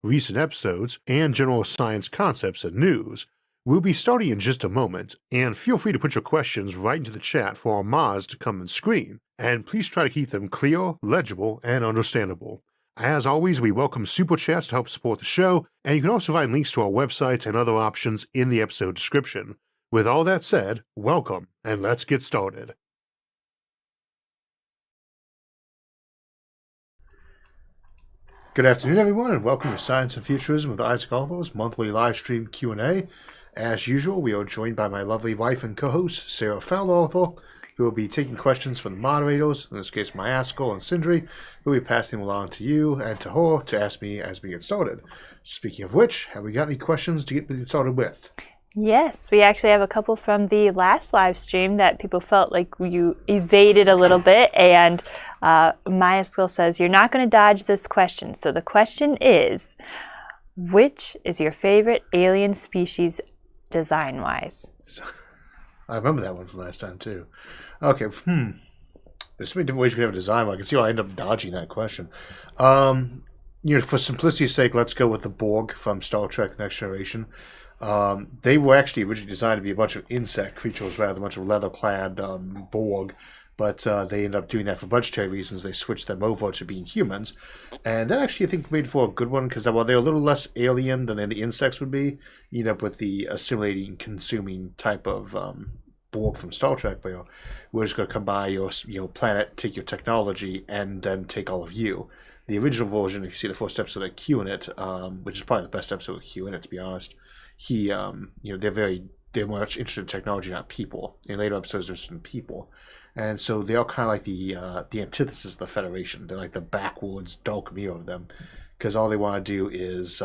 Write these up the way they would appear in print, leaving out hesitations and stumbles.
recent episodes, and general science concepts and news. We'll be starting in just a moment, and feel free to put your questions right into the chat for our mods to come and screen, and please try to keep them clear, legible, and understandable. As always, we welcome super chats to help support the show, and you can also find links to our website and other options in the episode description. With all that said, welcome, and let's get started. Good afternoon, everyone, and welcome to Science and Futurism with Isaac Arthur's monthly live stream Q&A. As usual, we are joined by my lovely wife and co-host, Sarah Fowler-Arthur, who will be taking questions from the moderators, in this case, Myaskal and Sindri, who will be passing them along to you and to her to ask me as we get started. Speaking of which, have we got any questions to get started with? Yes, we actually have a couple from the last live stream that people felt like you evaded a little bit, and Myaskal says, you're not going to dodge this question. So the question is, which is your favorite alien species design-wise? I remember that one from last time, too. Okay, there's so many different ways you can have a design. I can see how I end up dodging that question. For simplicity's sake, let's go with the Borg from Star Trek The Next Generation. They were actually originally designed to be a bunch of insect creatures rather than a bunch of leather-clad Borg, but they ended up doing that for budgetary reasons. They switched them over to being humans, and that actually, I think, made for a good one, because while they're a little less alien than the insects would be, you end up with the assimilating, consuming type of Borg from Star Trek, where we're just going to come by your planet, take your technology, and then take all of you. The original version, if you see the first episode of Q in it, which is probably the best episode of Q in it, to be honest, they're much interested in technology, not people. In later episodes, they're interested in people, and so they are kind of like the antithesis of the Federation. They're like the backwards dark mirror of them, because all they want to do is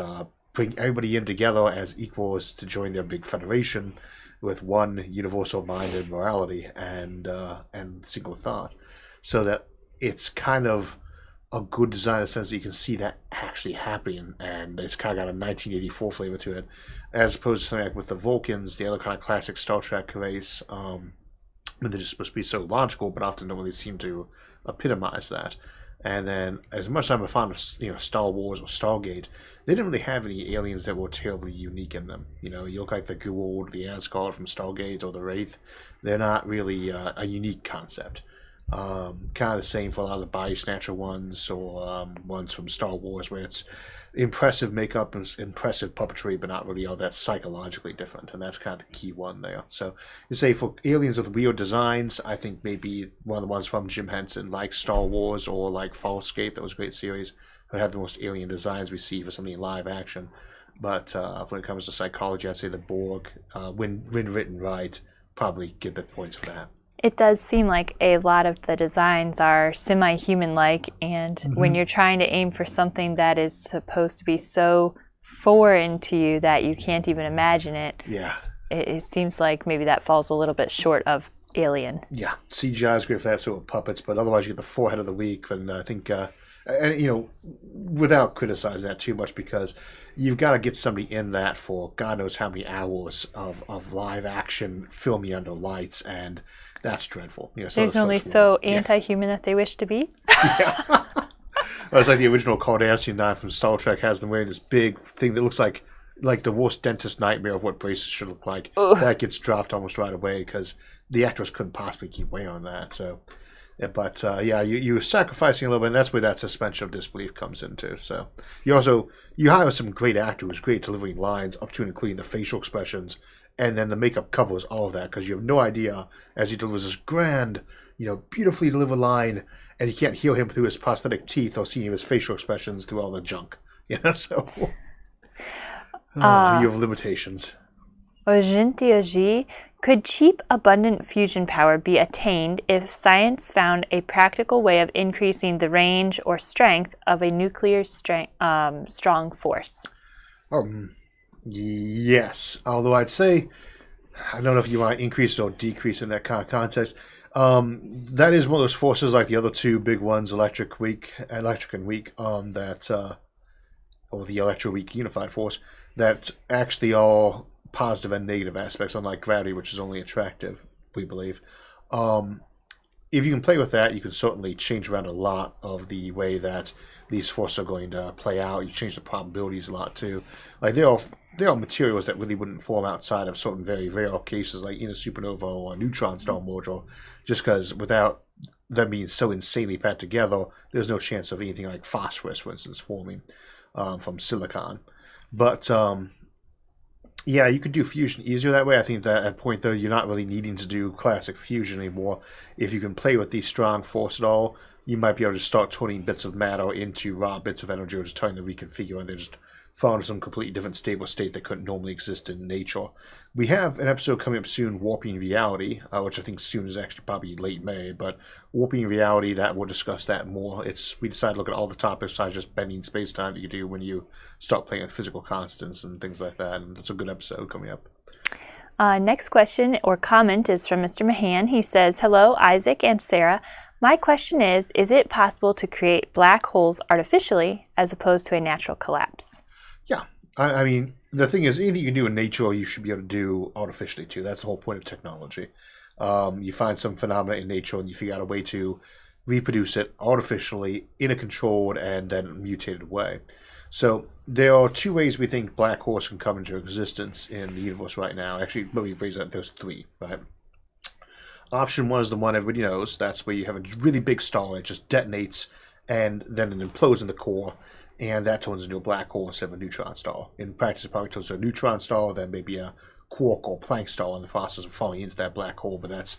bring everybody in together as equals to join their big federation with one universal mind and morality and single thought, so that it's kind of a good design in the sense that you can see that actually happening, and it's kind of got a 1984 flavor to it, as opposed to something like with the Vulcans, the other kind of classic Star Trek race. They're just supposed to be so logical, but often don't really seem to epitomize that. And then, as much as I'm a fan of Star Wars or Stargate, they didn't really have any aliens that were terribly unique in them. You look like the Goa'uld, the Asgard from Stargate, or the Wraith. They're not really a unique concept. Kind of the same for a lot of the body snatcher ones, or ones from Star Wars, where it's impressive makeup and impressive puppetry, but not really all that psychologically different, and that's kind of the key one there. So you say for aliens with weird designs, I think maybe one of the ones from Jim Henson, like Star Wars or like Farscape, that was a great series, would have the most alien designs we see for something in live action. But when it comes to psychology, I'd say the Borg, when written right, probably get the points for that. It does seem like a lot of the designs are semi-human-like, and when you're trying to aim for something that is supposed to be so foreign to you that you can't even imagine it, it seems like maybe that falls a little bit short of Alien. Yeah, CGI is great for that sort of puppets, but otherwise you get the forehead of the week, and I think, without criticizing that too much, because you've got to get somebody in that for God knows how many hours of live action filming under lights, and that's dreadful. There's only so anti-human that they wish to be. Yeah. It's like the original Cardassian knife from Star Trek has them wearing this big thing that looks like the worst dentist nightmare of what braces should look like. Ugh. That gets dropped almost right away because the actors couldn't possibly keep wearing that. So, but you're sacrificing a little bit, and that's where that suspension of disbelief comes into. So you hire some great actors, great delivering lines, up to and including the facial expressions. And then the makeup covers all of that, because you have no idea as he delivers this grand, beautifully delivered line, and you can't hear him through his prosthetic teeth or see his facial expressions through all the junk. So you have limitations. Ojintiaji, could cheap, abundant fusion power be attained if science found a practical way of increasing the range or strength of a nuclear strong force? Yes, although I'd say, I don't know if you want to increase or decrease in that kind of context. That is one of those forces like the other two big ones, electric and weak, or the electroweak unified force, that actually are positive and negative aspects, unlike gravity, which is only attractive, we believe. if you can play with that, you can certainly change around a lot of the way that these forces are going to play out. You change the probabilities a lot too. Like there are materials that really wouldn't form outside of certain very rare cases, like in a supernova or a neutron star module, just because without them being so insanely packed together, there's no chance of anything like phosphorus, for instance, forming from silicon. But yeah, you could do fusion easier that way. I think that at point though, you're not really needing to do classic fusion anymore. If you can play with these strong force at all, you might be able to start turning bits of matter into raw bits of energy, or just trying to reconfigure, and they're just found in some completely different stable state that couldn't normally exist in nature. We have an episode coming up soon, Warping Reality, which I think soon is actually probably late May, but Warping Reality, that we'll discuss that more. We decided to look at all the topics besides just bending space-time that you do when you start playing with physical constants and things like that, and it's a good episode coming up. Next question or comment is from Mr. Mahan. He says, hello, Isaac and Sarah. My question is it possible to create black holes artificially as opposed to a natural collapse? Yeah. I mean, the thing is, anything you can do in nature, you should be able to do artificially too. That's the whole point of technology. You find some phenomena in nature and you figure out a way to reproduce it artificially in a controlled and then mutated way. So there are two ways we think black holes can come into existence in the universe right now. Actually, let me phrase that. There's three, right? Option one is the one everybody knows. That's where you have a really big star. It just detonates and then it implodes in the core, and that turns into a black hole instead of a neutron star. In practice, it probably turns into a neutron star, then maybe a quark or Planck star in the process of falling into that black hole, but that's,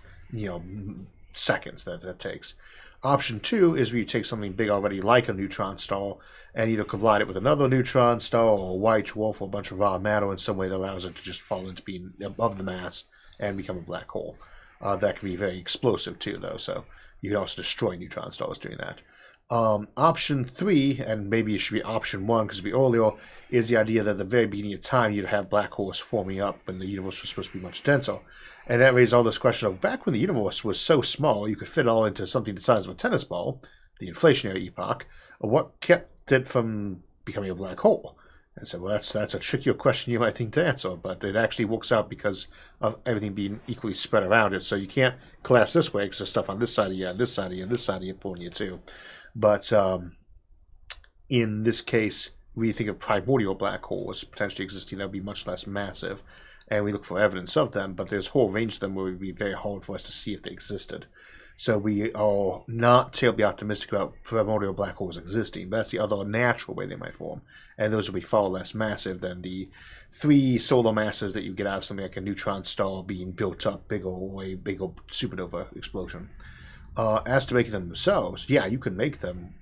seconds that takes. Option two is where you take something big already like a neutron star and either collide it with another neutron star or a white dwarf or a bunch of raw matter in some way that allows it to just fall into being above the mass and become a black hole. That can be very explosive too, though, so you can also destroy neutron stars doing that. Option three, and maybe it should be option one because it'll be earlier, is the idea that at the very beginning of time you'd have black holes forming up when the universe was supposed to be much denser. And that raises all this question of, back when the universe was so small you could fit it all into something the size of a tennis ball, the inflationary epoch, what kept it from becoming a black hole? And so, well, that's a trickier question you might think to answer, but it actually works out because of everything being equally spread around it. So you can't collapse this way because there's stuff on this side of you, and this side of you, and this side of you pulling you too. But in this case, we think of primordial black holes potentially existing that would be much less massive, and we look for evidence of them, but there's a whole range of them where it would be very hard for us to see if they existed. So we are not terribly optimistic about primordial black holes existing, but that's the other natural way they might form. And those will be far less massive than the three solar masses that you get out of something like a neutron star being built up bigger or a bigger supernova explosion. As to making them themselves, yeah, you can make them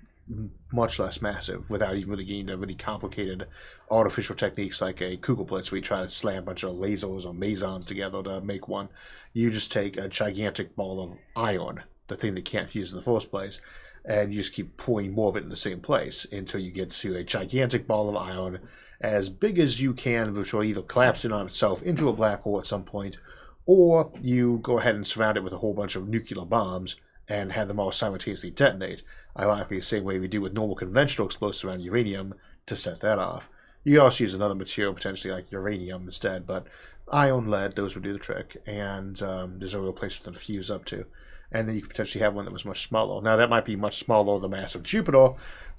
much less massive without even really getting into really complicated artificial techniques like a Kugelblitz where you try to slam a bunch of lasers or mesons together to make one. You just take a gigantic ball of iron, the thing that can't fuse in the first place, and you just keep pouring more of it in the same place until you get to a gigantic ball of iron as big as you can, which will either collapse in on itself into a black hole at some point, or you go ahead and surround it with a whole bunch of nuclear bombs and have them all simultaneously detonate. Ironically, the same way we do with normal conventional explosives around uranium to set that off. You can also use another material, potentially like uranium instead, but iron, lead, those would do the trick, and there's a real place for them to fuse up to. And then you could potentially have one that was much smaller. Now, that might be much smaller than the mass of Jupiter,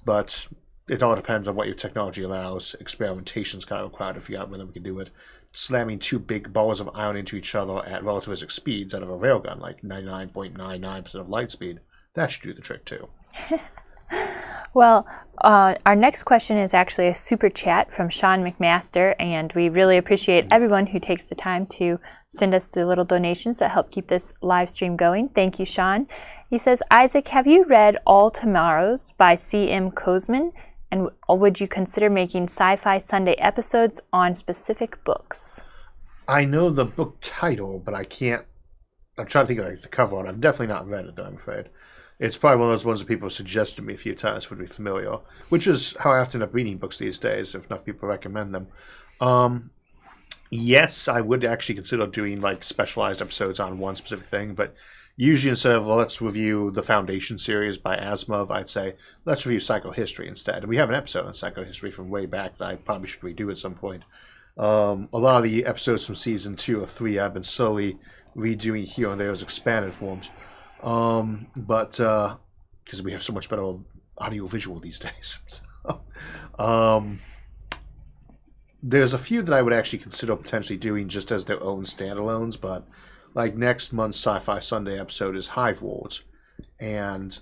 but it all depends on what your technology allows. Experimentation is kind of required to figure out whether we can do it. Slamming two big balls of iron into each other at relativistic speeds out of a railgun, like 99.99% of light speed, that should do the trick too. Well, our next question is actually a super chat from Sean McMaster, and we really appreciate everyone who takes the time to send us the little donations that help keep this live stream going. Thank you, Sean. He says, Isaac, have you read All Tomorrows by C.M. Kozman? And would you consider making Sci-Fi Sunday episodes on specific books? I know the book title, but I'm trying to think of like the cover art. I've definitely not read it, though, I'm afraid. It's probably one of those ones that people suggested me a few times would be familiar, which is how I often end up reading books these days, if enough people recommend them. Yes, I would actually consider doing like specialized episodes on one specific thing, but usually instead of let's review the Foundation series by Asimov, I'd say let's review psychohistory instead. And we have an episode on psychohistory from way back that I probably should redo at some point. A lot of the episodes from season 2 or 3 I've been slowly redoing here and there as expanded forms. But because we have so much better audio visual these days. So, there's a few that I would actually consider potentially doing just as their own standalones, but like next month's Sci-Fi Sunday episode is Hive Wars, and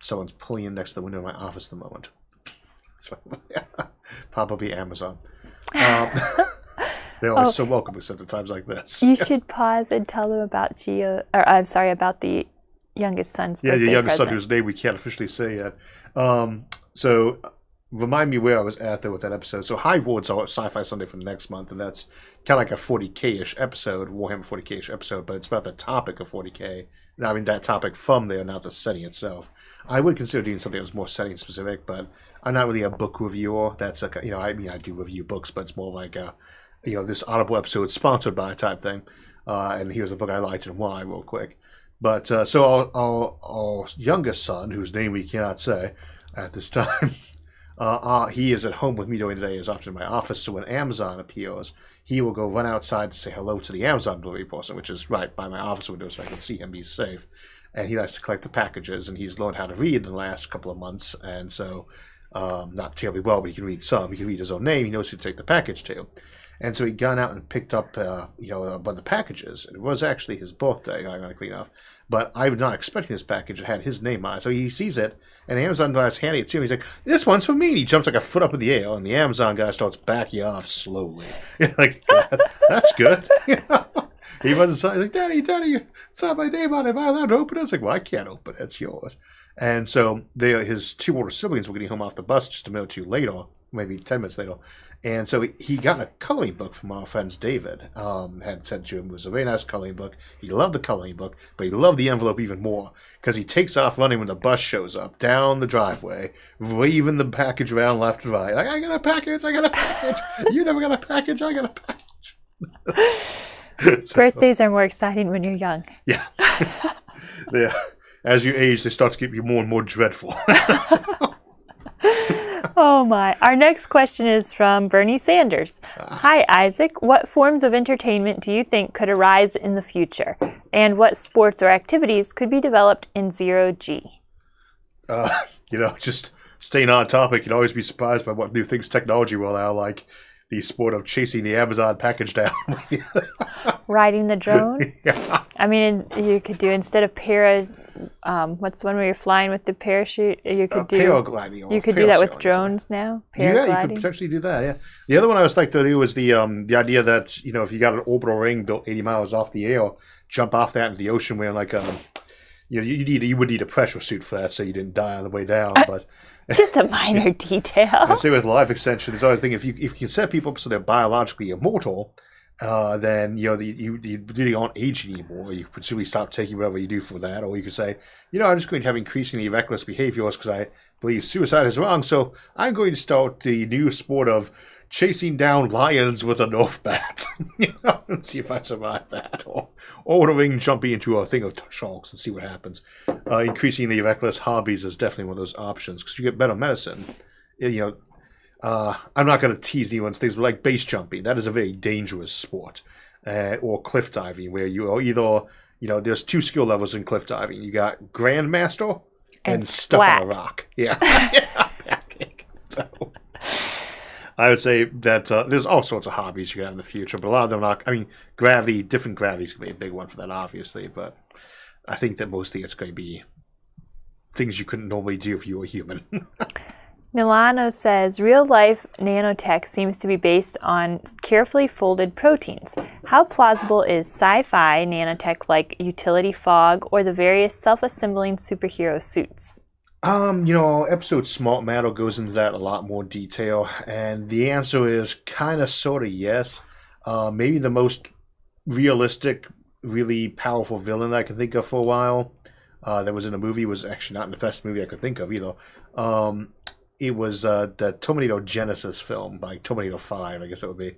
someone's pulling in next to the window of my office at the moment. So, probably Amazon. They're always so welcome except at times like this. You should pause and tell them about about the youngest son's birthday the youngest son present. whose name we can't officially say yet. So remind me where I was at there with that episode. So Hive Wars are Sci-Fi Sunday for the next month, and that's kind of like a 40K-ish episode, Warhammer 40K-ish episode, but it's about the topic of 40K. I mean, that topic from there, not the setting itself. I would consider doing something that was more setting specific, but I'm not really a book reviewer. That's like, I do review books, but it's more like this Audible episode sponsored by type thing. And here's a book I liked and why, real quick. But so our youngest son, whose name we cannot say at this time, he is at home with me during the day, is often in my office. So when Amazon appears, he will go run outside to say hello to the Amazon delivery person, which is right by my office window, so I can see him be safe. And he likes to collect the packages, and he's learned how to read in the last couple of months. And so, not terribly well, but he can read some. He can read his own name. He knows who to take the package to. And so he'd gone out and picked up, a bunch of packages. It was actually his birthday, ironically enough. But I was not expecting this package. It had his name on it. So he sees it, and the Amazon guy's handing it to him. He's like, "This one's for me." And he jumps like a foot up in the air, and the Amazon guy starts backing off slowly. Like, that's good. He runs inside. He's like, Daddy, it's not my name on it. Am I allowed to open it? It's like, well, I can't open it. It's yours. And so his two older siblings were getting home off the bus just a minute or two later, maybe 10 minutes later. And so he got a coloring book from our friends David. Had said to him it was a very nice coloring book. He loved the coloring book, but he loved the envelope even more because he takes off running when the bus shows up down the driveway, waving the package around left and right. Like, I got a package. You never got a package. I got a package. Birthdays are more exciting when you're young. Yeah. Yeah. As you age, they start to get you more and more dreadful. Oh my. Our next question is from Bernie Sanders. Hi, Isaac. What forms of entertainment do you think could arise in the future? And what sports or activities could be developed in Zero-G? Just staying on topic, you'd always be surprised by what new things technology will allow, like the sport of chasing the Amazon package down. Riding the drone? Yeah. I mean, you could do, instead of what's the one where you're flying with the parachute? You could do paragliding. You could do that with drones now. Paragliding. Yeah, you could potentially do that. Yeah. The other one I was like to do was the idea that if you got an orbital ring built 80 miles off the air, jump off that into the ocean wearing like you would need a pressure suit for that so you didn't die on the way down, but. Just a minor detail. I say with life extension, there's always thinking if you can set people up so they're biologically immortal, then you really aren't aging anymore. You could simply stop taking whatever you do for that, or you could say, I'm just going to have increasingly reckless behaviors because I believe suicide is wrong. So I'm going to start the new sport of chasing down lions with a Nerf bat. And see if I survive that, or the ring jumping into a thing of sharks and see what happens. Increasingly reckless hobbies is definitely one of those options because you get better medicine. I'm not going to tease anyone's things, but like base jumping, that is a very dangerous sport. Or cliff diving, where you are either, there's 2 skill levels in cliff diving. You got Grandmaster and stuff on a rock. Yeah. Yeah, pancake. So I would say that there's all sorts of hobbies you can have in the future, but a lot of them are not. I mean, different gravities can be a big one for that, obviously, but I think that mostly it's going to be things you couldn't normally do if you were human. Milano says, real-life nanotech seems to be based on carefully folded proteins. How plausible is sci-fi nanotech like utility fog or the various self-assembling superhero suits? Episode Smart Matter goes into that a lot more detail, and the answer is kind of, sort of, yes. Maybe the most realistic, really powerful villain I can think of for a while that was in a movie was actually not in the best movie I could think of either. It was the Terminator Genesis film by Terminator 5, I guess it would be.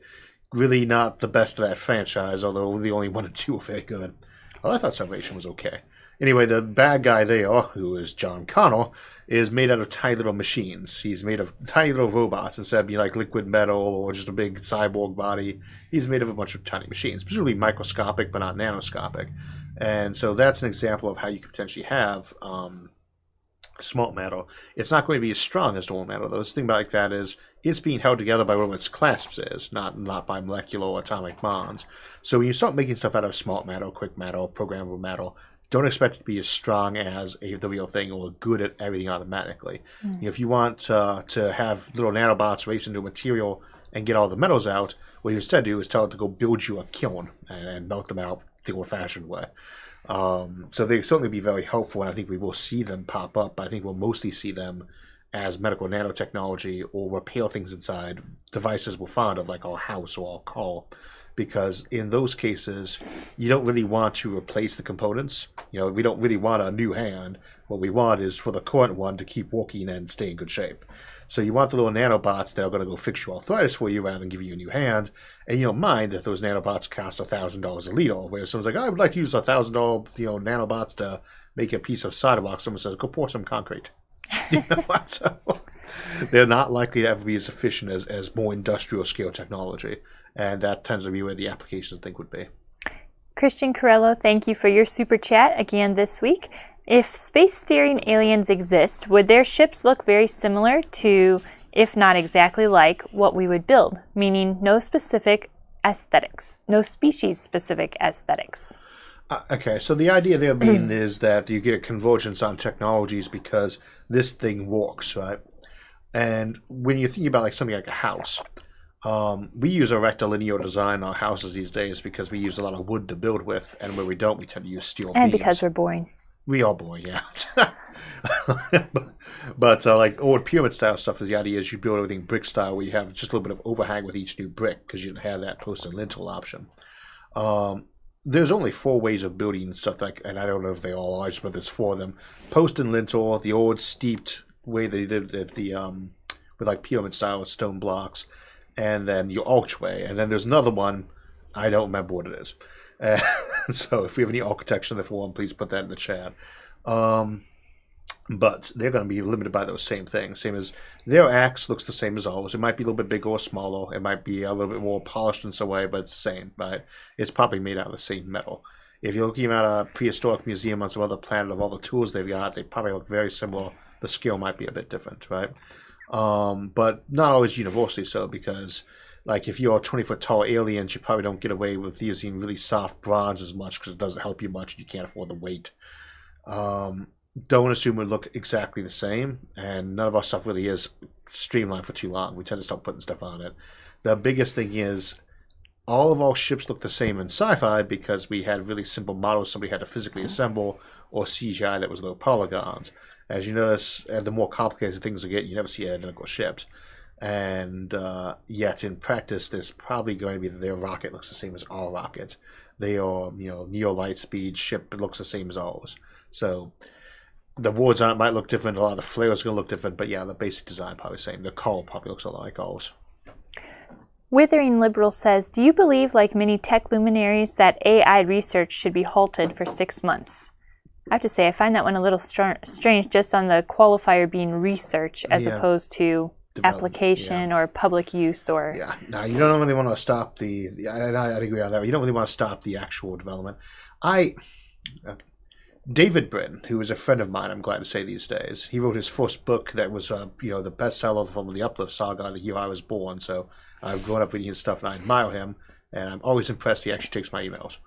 Really not the best of that franchise, although the only 1 and 2 were very good. Well, I thought Salvation was okay. Anyway, the bad guy there, who is John Connor, is made out of tiny little machines. He's made of tiny little robots instead of being like liquid metal or just a big cyborg body. He's made of a bunch of tiny machines, presumably microscopic but not nanoscopic. And so that's an example of how you could potentially have smart matter. It's not going to be as strong as normal matter, though. The thing about that is it's being held together by what its clasps is, not by molecular or atomic bonds. So when you start making stuff out of smart matter, quick matter, programmable matter, don't expect it to be as strong as the real thing or good at everything automatically. If you want to have little nanobots race into a material and get all the metals out, what you instead do is tell it to go build you a kiln and melt them out the old-fashioned way. So they certainly be very helpful, and I think we will see them pop up, but I think we'll mostly see them as medical nanotechnology or repair things inside devices we're fond of, like our house or our car. Because in those cases, you don't really want to replace the components. We don't really want a new hand. What we want is for the current one to keep working and stay in good shape. So you want the little nanobots that are going to go fix your arthritis for you rather than give you a new hand. And you don't mind if those nanobots cost $1,000 a liter. Where someone's like, I would like to use $1,000 nanobots to make a piece of sidewalk. Someone says, go pour some concrete. So they're not likely to ever be as efficient as more industrial scale technology. And that tends to be where the applications I think would be. Christian Corello, thank you for your super chat again this week. If spacefaring aliens exist, would their ships look very similar to, if not exactly like, what we would build? Meaning no specific aesthetics, no species-specific aesthetics. Okay, so the idea there being is that you get a convergence on technologies because this thing works, right? And when you think about something like a house, we use a rectilinear design in our houses these days because we use a lot of wood to build with, and where we don't, we tend to use steel And beams. because we're boring. We are boring, yeah. but old pyramid style stuff, is the idea is you build everything brick style where you have just a little bit of overhang with each new brick because you didn't have that post and lintel option. There's only 4 ways of building stuff, and I don't know if they all are, but there's 4 of them. Post and lintel, the old steeped way they did it with pyramid style stone blocks, and then your archway. And then there's another one, I don't remember what it is. So if we have any architecture in the forum, please put that in the chat. But they're going to be limited by those same things. Same as their axe looks the same as ours. It might be a little bit bigger or smaller. It might be a little bit more polished in some way, but it's the same, right? It's probably made out of the same metal. If you're looking at a prehistoric museum on some other planet of all the tools they've got, they probably look very similar. The scale might be a bit different, right? But not always universally so, because if you're a 20-foot tall aliens, you probably don't get away with using really soft bronze as much because it doesn't help you much and you can't afford the weight. Don't assume it would look exactly the same, and none of our stuff really is streamlined for too long. We tend to start putting stuff on it. The biggest thing is all of our ships look the same in sci-fi because we had really simple models somebody had to physically assemble, or CGI that was little polygons. As you notice, the more complicated things get, you never see identical ships. And yet in practice, there's probably going to be that their rocket looks the same as our rockets. They are, near light speed ship looks the same as ours. So the wards on it might look different. A lot of the flares are going to look different, but yeah, the basic design probably the same. The hull probably looks a lot like ours. Withering Liberal says, do you believe, like many tech luminaries, that AI research should be halted for 6 months? I have to say, I find that one a little strange just on the qualifier being research as opposed to application or public use or... Yeah, no, you don't really want to stop I agree on that. You don't really want to stop the actual development. David Brin, who is a friend of mine, I'm glad to say these days, he wrote his first book that was, the bestseller from the Uplift saga, The Year I Was Born. So I've grown up reading his stuff and I admire him. And I'm always impressed he actually takes my emails.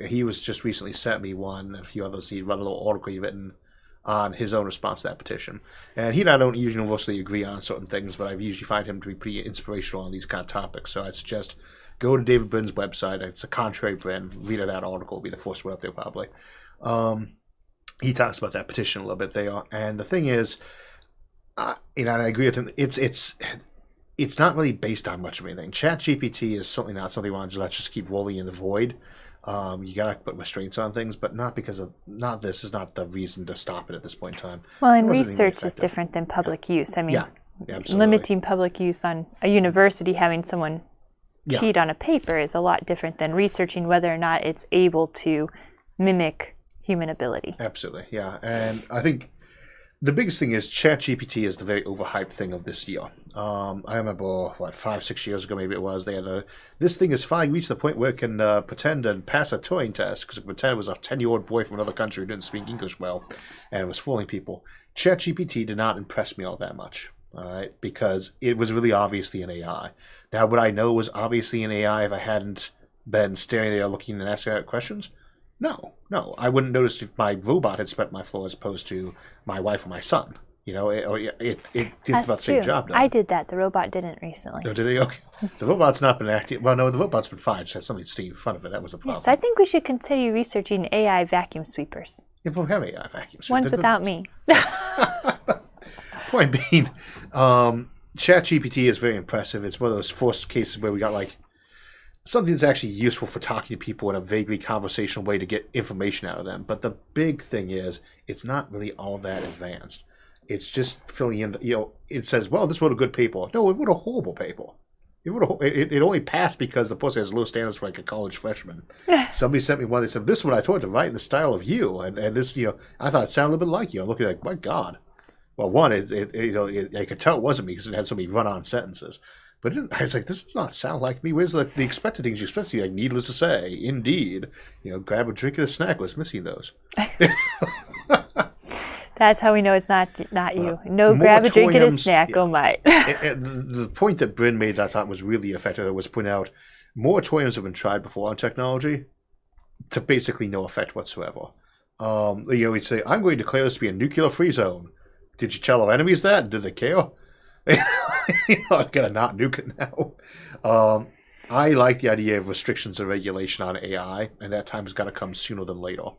He was just recently sent me one, and a few others. He wrote a little article he written on his own response to that petition. And he and I don't usually universally agree on certain things, but I usually find him to be pretty inspirational on these kind of topics. So I suggest go to David Brin's website. It's a contrary Brin. Read that article. Will be the first one up there probably. He talks about that petition a little bit there. And the thing is, and I agree with him, it's not really based on much of anything. ChatGPT is certainly not something you want to just keep rolling in the void. You gotta put restraints on things, but this is not the reason to stop it at this point in time. Well, and research is different than public use. I mean, limiting public use on a university having someone cheat on a paper is a lot different than researching whether or not it's able to mimic human ability. Absolutely, yeah. And I think the biggest thing is ChatGPT is the very overhyped thing of this year. I remember, 5-6 years ago maybe it was, they had this thing has finally reached the point where it can pretend and pass a Turing test, because it could pretend it was a 10-year-old boy from another country who didn't speak English well, and it was fooling people. ChatGPT did not impress me all that much, all right, because it was really obviously an AI. Now, would I know it was obviously an AI if I hadn't been staring there looking and asking out questions? No. I wouldn't notice if my robot had spent my floor as opposed to my wife or my son. You know, it did about the same job. I did that. The robot didn't recently. Oh, did he? Okay. The robot's not been active. Well, no, the robot's been fine. Just had something sticking in front of it. That was the problem. Yes, I think we should continue researching AI vacuum sweepers. Yeah, but we have AI vacuums. Ones without me. Point being, ChatGPT is very impressive. It's one of those first cases where we got like something that's actually useful for talking to people in a vaguely conversational way to get information out of them. But the big thing is, it's not really all that advanced. It's just filling in, it says, well, this wrote a good paper. No, it wrote a horrible paper. It only passed because the person has low standards for like a college freshman. Somebody sent me one. They said, this is what I told to write in the style of you. And this, I thought it sounded a little bit like you. I'm looking like, my God. Well, one, I could tell it wasn't me because it had so many run-on sentences. But I was like, this does not sound like me. Where's the expected things you expect to be? Like, needless to say, indeed. Grab a drink and a snack. Was missing those. That's how we know it's not you. No, grab a drink and a snack. Yeah. Oh my. The point that Bryn made that I thought was really effective was pointing out moratoriums have been tried before on technology to basically no effect whatsoever. He'd say, I'm going to declare this to be a nuclear-free zone. Did you tell our enemies that? Did they care? I've got to not nuke it now. I like the idea of restrictions and regulation on AI, and that time has got to come sooner than later.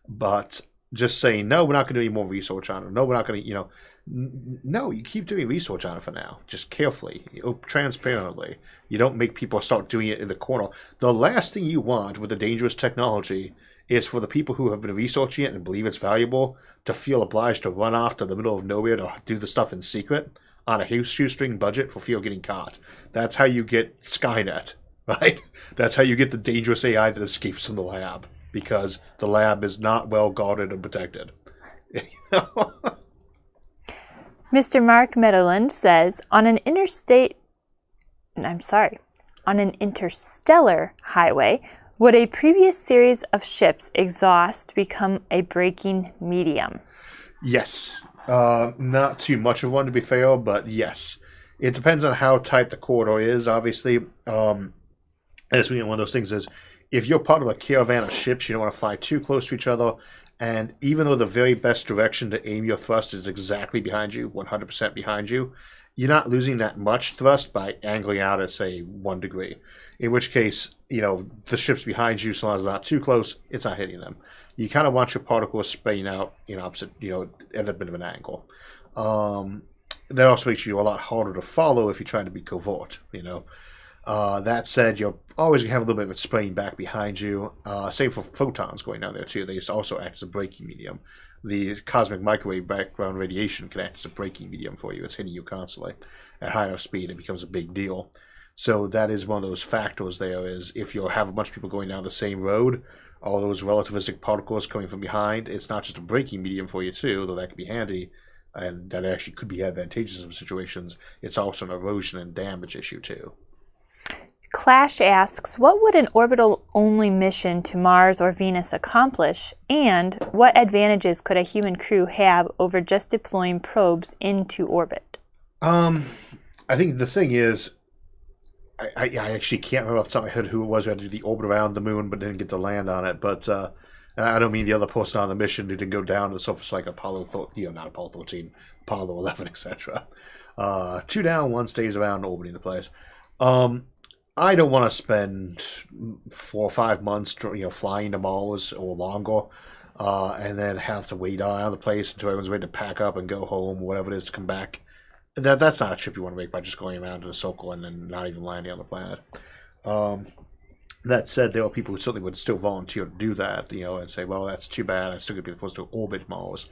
But just saying, no, we're not going to do any more research on it. No, we're not going to, no, you keep doing research on it for now. Just carefully, transparently. You don't make people start doing it in the corner. The last thing you want with a dangerous technology is for the people who have been researching it and believe it's valuable to feel obliged to run off to the middle of nowhere to do the stuff in secret on a shoestring budget for fear of getting caught. That's how you get Skynet, right? That's how you get the dangerous AI that escapes from the lab, because the lab is not well guarded and protected. Mr. Mark Meadowland says, on an interstellar highway, would a previous series of ships exhaust become a braking medium? Yes. Not too much of one, to be fair, but yes. It depends on how tight the corridor is, obviously. One of those things is, if you're part of a caravan of ships, you don't want to fly too close to each other, and even though the very best direction to aim your thrust is exactly behind you, 100% behind you, you're not losing that much thrust by angling out at, say, 1 degree. In which case, the ship's behind you, so long as it's not too close, it's not hitting them. You kind of want your particles spraying out opposite, at a bit of an angle. That also makes you a lot harder to follow if you're trying to be covert, That said, you're always going to have a little bit of it spraying back behind you. Same for photons going down there, too. They also act as a braking medium. The cosmic microwave background radiation can act as a braking medium for you. It's hitting you constantly. At high enough speed, it becomes a big deal. So that is one of those factors there, is if you have a bunch of people going down the same road, all those relativistic particles coming from behind, it's not just a braking medium for you, too, though that could be handy, and that actually could be advantageous in some situations. It's also an erosion and damage issue, too. Clash asks, what would an orbital-only mission to Mars or Venus accomplish, and what advantages could a human crew have over just deploying probes into orbit? I think the thing is, I actually can't remember off the top of my head who it was who had to do the orbit around the moon but didn't get to land on it. But I don't mean the other person on the mission who didn't go down to the surface like Apollo 13, Apollo 11, etc. 2 down, 1 stays around orbiting the place. I don't want to spend 4 or 5 months, flying to Mars or longer, and then have to wait around the place until everyone's ready to pack up and go home, or whatever it is, to come back. That's not a trip you want to make by just going around in a circle and then not even landing on the planet. That said, there are people who certainly would still volunteer to do that, and say, well, that's too bad. I'm still going to be the first to orbit Mars.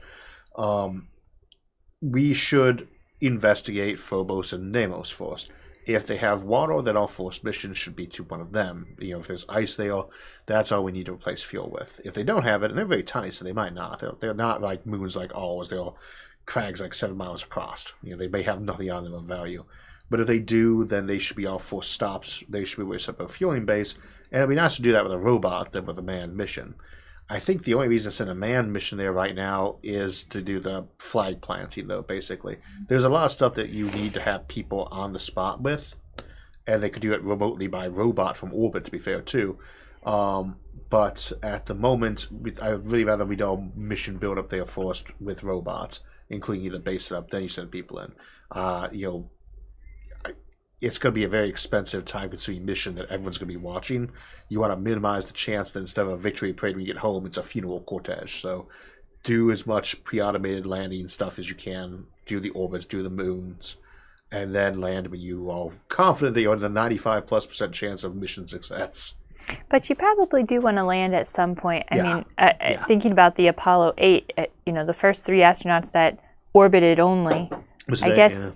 We should investigate Phobos and Deimos first. If they have water, then all forced missions should be to one of them. If there's ice there, that's all we need to replace fuel with. If they don't have it, and they're very tiny, so they might not. They're not like moons like ours. They're crags like 7 miles across. They may have nothing on them of value. But if they do, then they should be all forced stops. They should be with a separate fueling base. And it'd be nice to do that with a robot than with a manned mission. I think the only reason to send a manned mission there right now is to do the flag planting, though, basically. There's a lot of stuff that you need to have people on the spot with, and they could do it remotely by robot from orbit, to be fair, too. But at the moment, I would really rather we do a mission build up there first with robots, including either base setup, then you send people in. It's going to be a very expensive, time-consuming mission that everyone's going to be watching. You want to minimize the chance that instead of a victory parade when you get home, it's a funeral cortege. So do as much pre-automated landing stuff as you can. Do the orbits, do the moons, and then land when you are confident that you're in the 95+% chance of mission success. But you probably do want to land at some point. I mean, thinking about the Apollo 8, the first 3 astronauts that orbited only,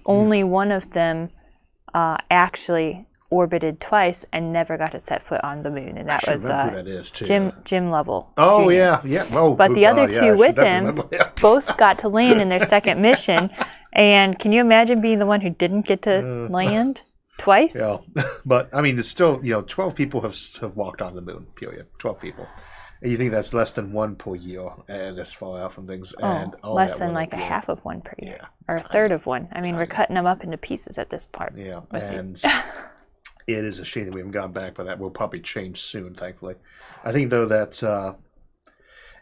only one of them actually orbited twice and never got to set foot on the moon, and that was that is too. Jim Lovell. Oh Jr. yeah. Oh, but the other two with him both got to land in their second mission. And can you imagine being the one who didn't get to land twice? Yeah, but I mean, it's still 12 people have walked on the moon. Period. 12 people. And you think that's less than one per year, and this far out from things. And less than like a half of one per year, or a third of one. I mean, we're cutting them up into pieces at this part. Yeah, and it is a shame that we haven't gone back, but that will probably change soon, thankfully. I think, though, that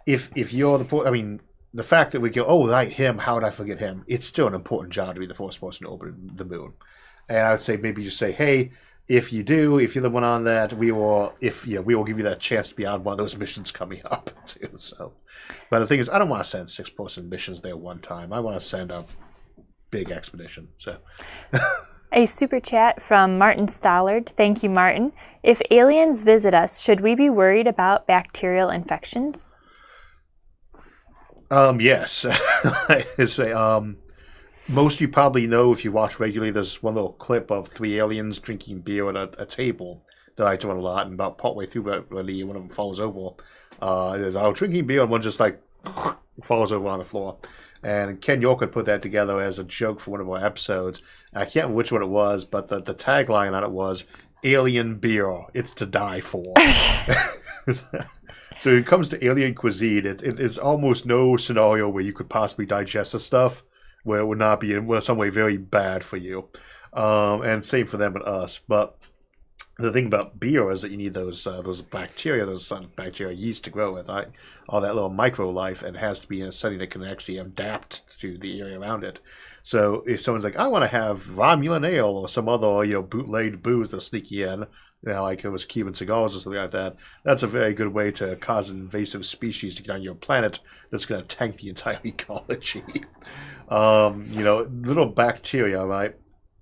if you're the fact that we go, oh, right, him, how did I forget him? It's still an important job to be the first person to orbit the moon. And I would say maybe just say, hey, if you're the one on that, we will give you that chance to be on one of those missions coming up too. So, but the thing is, I don't want to send 6-person missions there one time. I want to send a big expedition. So, a super chat from Martin Stollard. Thank you, Martin. If aliens visit us, should we be worried about bacterial infections? Yes. Most of you probably know, if you watch regularly, there's one little clip of 3 aliens drinking beer at a table that I do a lot, and about partway through, one of them falls over. They're drinking beer, and one just falls over on the floor. And Ken York had put that together as a joke for one of our episodes. I can't remember which one it was, but the tagline on it was, "Alien beer, it's to die for." So it comes to alien cuisine, it's almost no scenario where you could possibly digest the stuff where it would not be in some way very bad for you. And same for them and us. But the thing about beer is that you need those bacteria, bacteria yeast to grow with, right? All that little micro life, and it has to be in a setting that can actually adapt to the area around it. So if someone's like, I want to have Romulan ale or some other bootlegged booze that's sneaky in, like it was Cuban cigars or something like that, that's a very good way to cause an invasive species to get on your planet that's going to tank the entire ecology. Little bacteria, right?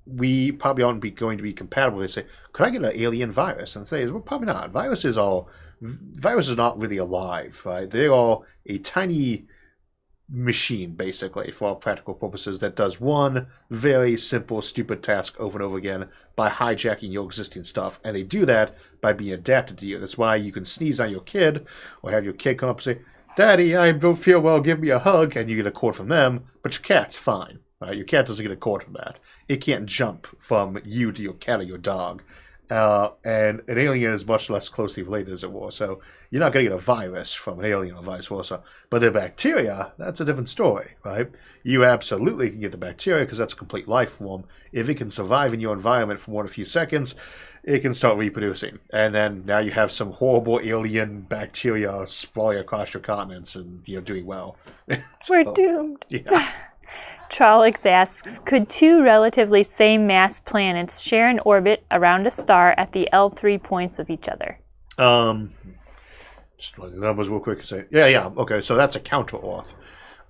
We probably aren't going to be compatible. They say, could I get an alien virus? And say, well, probably not. Viruses are not really alive, right? They are a tiny machine, basically, for all practical purposes, that does one very simple, stupid task over and over again by hijacking your existing stuff. And they do that by being adapted to you. That's why you can sneeze on your kid, or have your kid come up and say, Daddy, I don't feel well, give me a hug, and you get a cord from them, but your cat's fine. Right? Your cat doesn't get a cord from that. It can't jump from you to your cat or your dog. And an alien is much less closely related, as it were. So you're not going to get a virus from an alien or vice versa. But the bacteria, that's a different story, right? You absolutely can get the bacteria because that's a complete life form. If it can survive in your environment for more than a few seconds, it can start reproducing. And then now you have some horrible alien bacteria sprawling across your continents and doing well. We're doomed. Yeah. Trollocs asks, could 2 relatively same mass planets share an orbit around a star at the L3 points of each other? Just running the numbers real quick. Yeah. Okay, so that's a counter-Earth.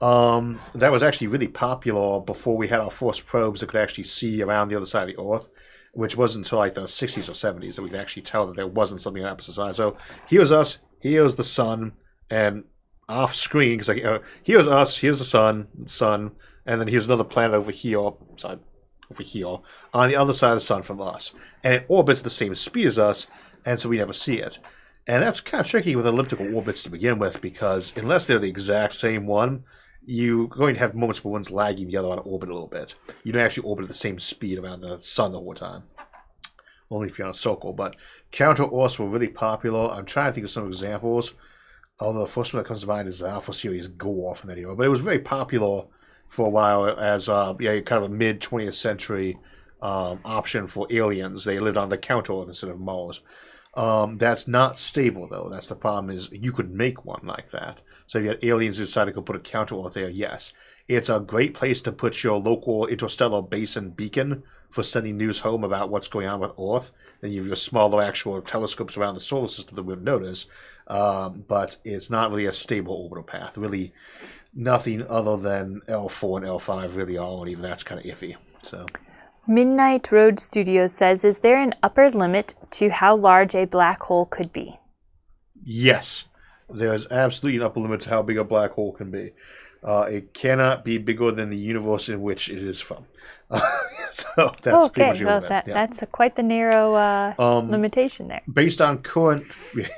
That was actually really popular before we had our first probes that could actually see around the other side of the Earth, which wasn't until like the 60s or 70s that we could actually tell that there wasn't something on the opposite side. So here's us, here's the sun, and off screen, because here's us, here's the sun, and then here's another planet over here. So over here on the other side of the sun from us, and it orbits at the same speed as us, and so we never see it. And that's kind of tricky with elliptical orbits to begin with, because unless they're the exact same one, you're going to have moments where one's lagging the other on orbit a little bit. You don't actually orbit at the same speed around the sun the whole time. Only if you're on a circle. But counter-Earths were really popular. I'm trying to think of some examples. Although the first one that comes to mind is the Alpha Series Gore from that era. But it was very popular for a while as kind of a mid-20th century option for aliens. They lived on the counter-Earth instead of Mars. That's not stable, though. That's the problem, is you could make one like that. So if you had aliens who decided to put a counter-Earth there, yes. It's a great place to put your local interstellar basin beacon for sending news home about what's going on with Earth. Then you have your smaller actual telescopes around the solar system that we would notice. But it's not really a stable orbital path. Really, nothing other than L4 and L5 really are, and even that's kind of iffy. So. Midnight Road Studios says, is there an upper limit to how large a black hole could be? Yes. There is absolutely an upper limit to how big a black hole can be. It cannot be bigger than the universe in which it is from. So that's pretty much well, that's quite the narrow limitation there. Based on current...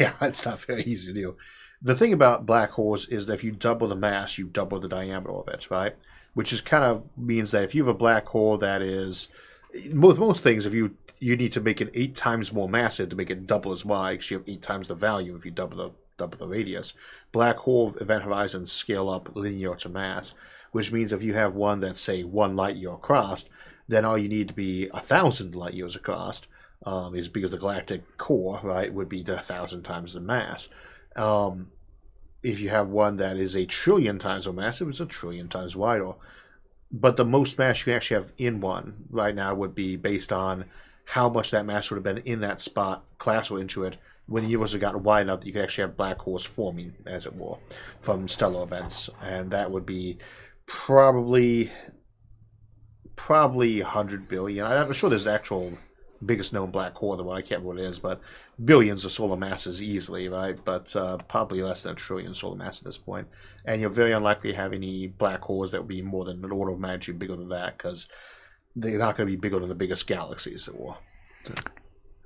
Yeah, it's not very easy to do. The thing about black holes is that if you double the mass, you double the diameter of it, right? Which is kind of means that if you have a black hole that is... Most things, if you need to make it 8 times more massive to make it double as wide, because you have 8 times the value if you double the radius. Black hole event horizons scale up linear to mass, which means if you have one that's, say, 1 light year across, then all you need to be 1,000 light years across, is because the galactic core, right, would be 1,000 times the mass. If you have one that is 1 trillion times more massive, it's 1 trillion times wider. But the most mass you can actually have in one right now would be based on how much that mass would have been in that spot, collapsed into it, when the universe had gotten wide enough that you could actually have black holes forming, as it were, from stellar events. And that would be probably 100 billion. I'm sure there's the actual biggest known black hole, the one I can't remember what it is, but billions of solar masses easily, right? But probably less than 1 trillion solar mass at this point. And you're very unlikely to have any black holes that would be more than an order of magnitude bigger than that, because they're not going to be bigger than the biggest galaxies that were. So.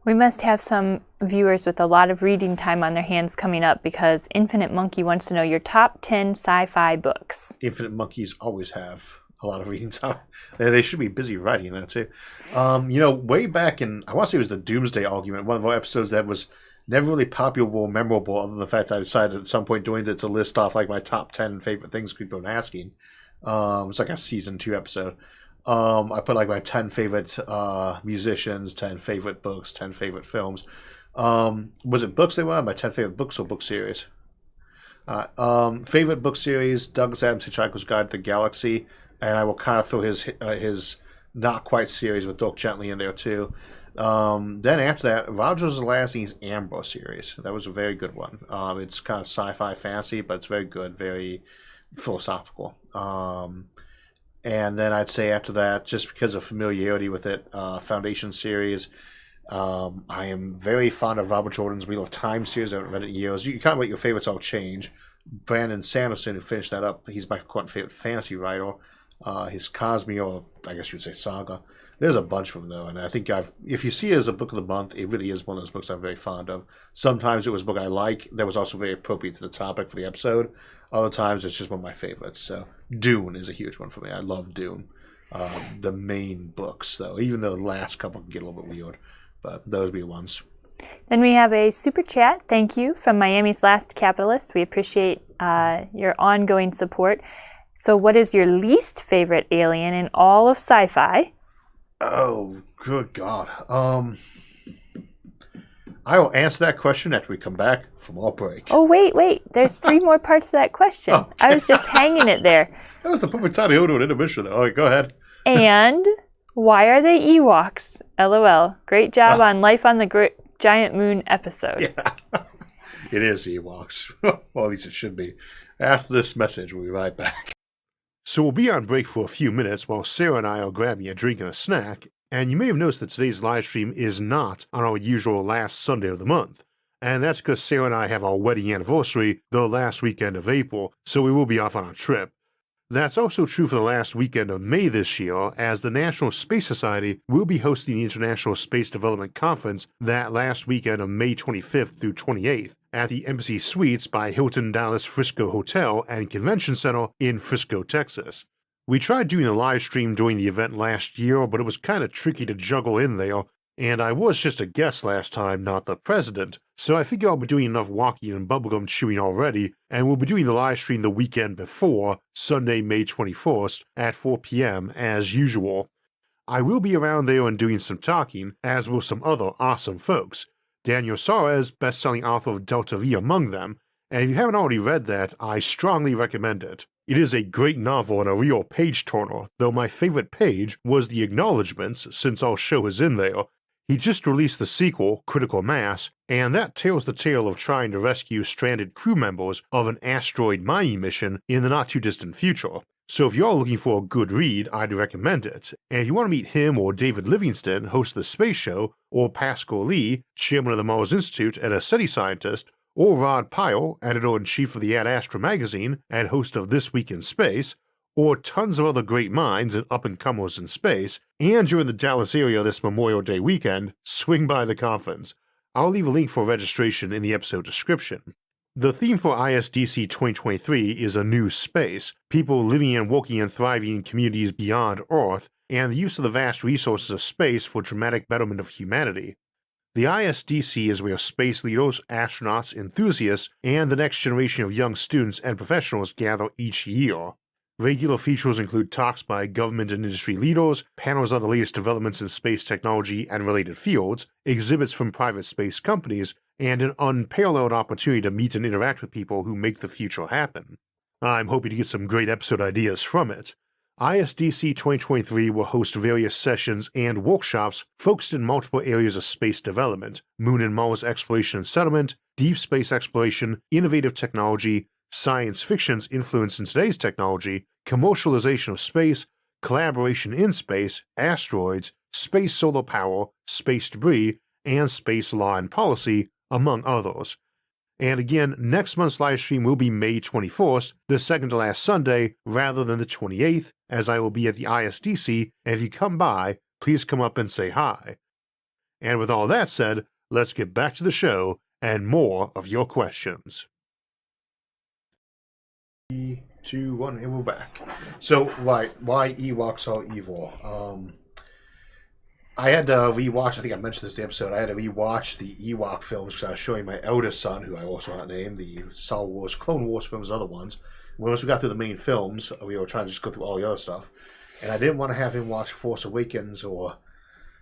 We must have some viewers with a lot of reading time on their hands coming up, because Infinite Monkey wants to know your top 10 sci-fi books. Infinite Monkeys always have a lot of reading time. They should be busy writing that too. Way back in, I want to say it was the Doomsday Argument, one of our episodes that was never really popular or memorable, other than the fact that I decided at some point doing it to list off like my top 10 favorite things people have been asking. It's like a season 2 episode. I put like my 10 favorite musicians, 10 favorite books, 10 favorite films. Was it books they were? My 10 favorite books or book series? Favorite book series, Douglas Adams' Hitchhiker's Guide to the Galaxy, and I will kind of throw his Not Quite series with Dirk Gently in there too. Then after that, Roger Zelazny's Amber series. That was a very good one. It's kind of sci-fi fantasy, but it's very good, very philosophical. And then I'd say after that, just because of familiarity with it, Foundation series. I am very fond of Robert Jordan's Wheel of Time series. I haven't read it in years. You kind of let your favorites all change. Brandon Sanderson, who finished that up, he's my current favorite fantasy writer. His Cosmere, or I guess you would say Saga. There's a bunch of them, though, and I think if you see it as a book of the month, it really is one of those books I'm very fond of. Sometimes it was a book I like that was also very appropriate to the topic for the episode. Other times it's just one of my favorites. So Dune is a huge one for me. I love Dune. The main books, though, even the last couple can get a little bit weird, but those would be the ones. Then we have a super chat. Thank you from Miami's Last Capitalist. We appreciate your ongoing support. So what is your least favorite alien in all of sci-fi? Oh, good God. I will answer that question after we come back from our break. Oh, wait. There's 3 more parts to that question. Oh, I was just hanging it there. That was the perfect time to go to an intermission. All right, go ahead. And why are they Ewoks? LOL. Great job on Life on the Giant Moon episode. Yeah, it is Ewoks. Well, at least it should be. After this message, we'll be right back. So we'll be on break for a few minutes while Sarah and I are grabbing a drink and a snack. And you may have noticed that today's live stream is not on our usual last Sunday of the month. And that's because Sarah and I have our wedding anniversary the last weekend of April, so we will be off on a trip. That's also true for the last weekend of May this year, as the National Space Society will be hosting the International Space Development Conference that last weekend of May 25th through 28th at the Embassy Suites by Hilton Dallas Frisco Hotel and Convention Center in Frisco, Texas. We tried doing a live stream during the event last year, but it was kind of tricky to juggle in there, and I was just a guest last time, not the president, so I figure I'll be doing enough walking and bubblegum chewing already, and we'll be doing the live stream the weekend before, Sunday, May 21st, at 4 p.m. as usual. I will be around there and doing some talking, as will some other awesome folks. Daniel Suarez, best-selling author of Delta V among them, and if you haven't already read that, I strongly recommend it. It is a great novel and a real page-turner, though my favorite page was the acknowledgments, since our show is in there. He just released the sequel, Critical Mass, and that tells the tale of trying to rescue stranded crew members of an asteroid mining mission in the not-too-distant future. So if you're looking for a good read, I'd recommend it. And if you want to meet him or David Livingston, host of the Space Show, or Pascal Lee, chairman of the Mars Institute and a SETI scientist, or Rod Pyle, editor-in-chief of the Ad Astra magazine and host of This Week in Space, or tons of other great minds and up-and-comers in space, and you're in the Dallas area this Memorial Day weekend, swing by the conference. I'll leave a link for registration in the episode description. The theme for ISDC 2023 is a new space, people living and working and thriving in communities beyond Earth, and the use of the vast resources of space for dramatic betterment of humanity. The ISDC is where space leaders, astronauts, enthusiasts, and the next generation of young students and professionals gather each year. Regular features include talks by government and industry leaders, panels on the latest developments in space technology and related fields, exhibits from private space companies, and an unparalleled opportunity to meet and interact with people who make the future happen. I'm hoping to get some great episode ideas from it. ISDC 2023 will host various sessions and workshops focused in multiple areas of space development, Moon and Mars exploration and settlement, deep space exploration, innovative technology, science fiction's influence in today's technology, commercialization of space, collaboration in space, asteroids, space solar power, space debris, and space law and policy, among others. And again, next month's live stream will be May 21st, the second to last Sunday, rather than the 28th, as I will be at the ISDC, and if you come by, please come up and say hi. And with all that said, let's get back to the show and more of your questions. 3, 2, 1, and we're back. So, why Ewoks are evil? I had to rewatch, I think I mentioned this in the episode, I had to rewatch the Ewok films because I was showing my eldest son, who I also not named, the Star Wars, Clone Wars films, other ones. Once we got through the main films, we were trying to just go through all the other stuff. And I didn't want to have him watch Force Awakens or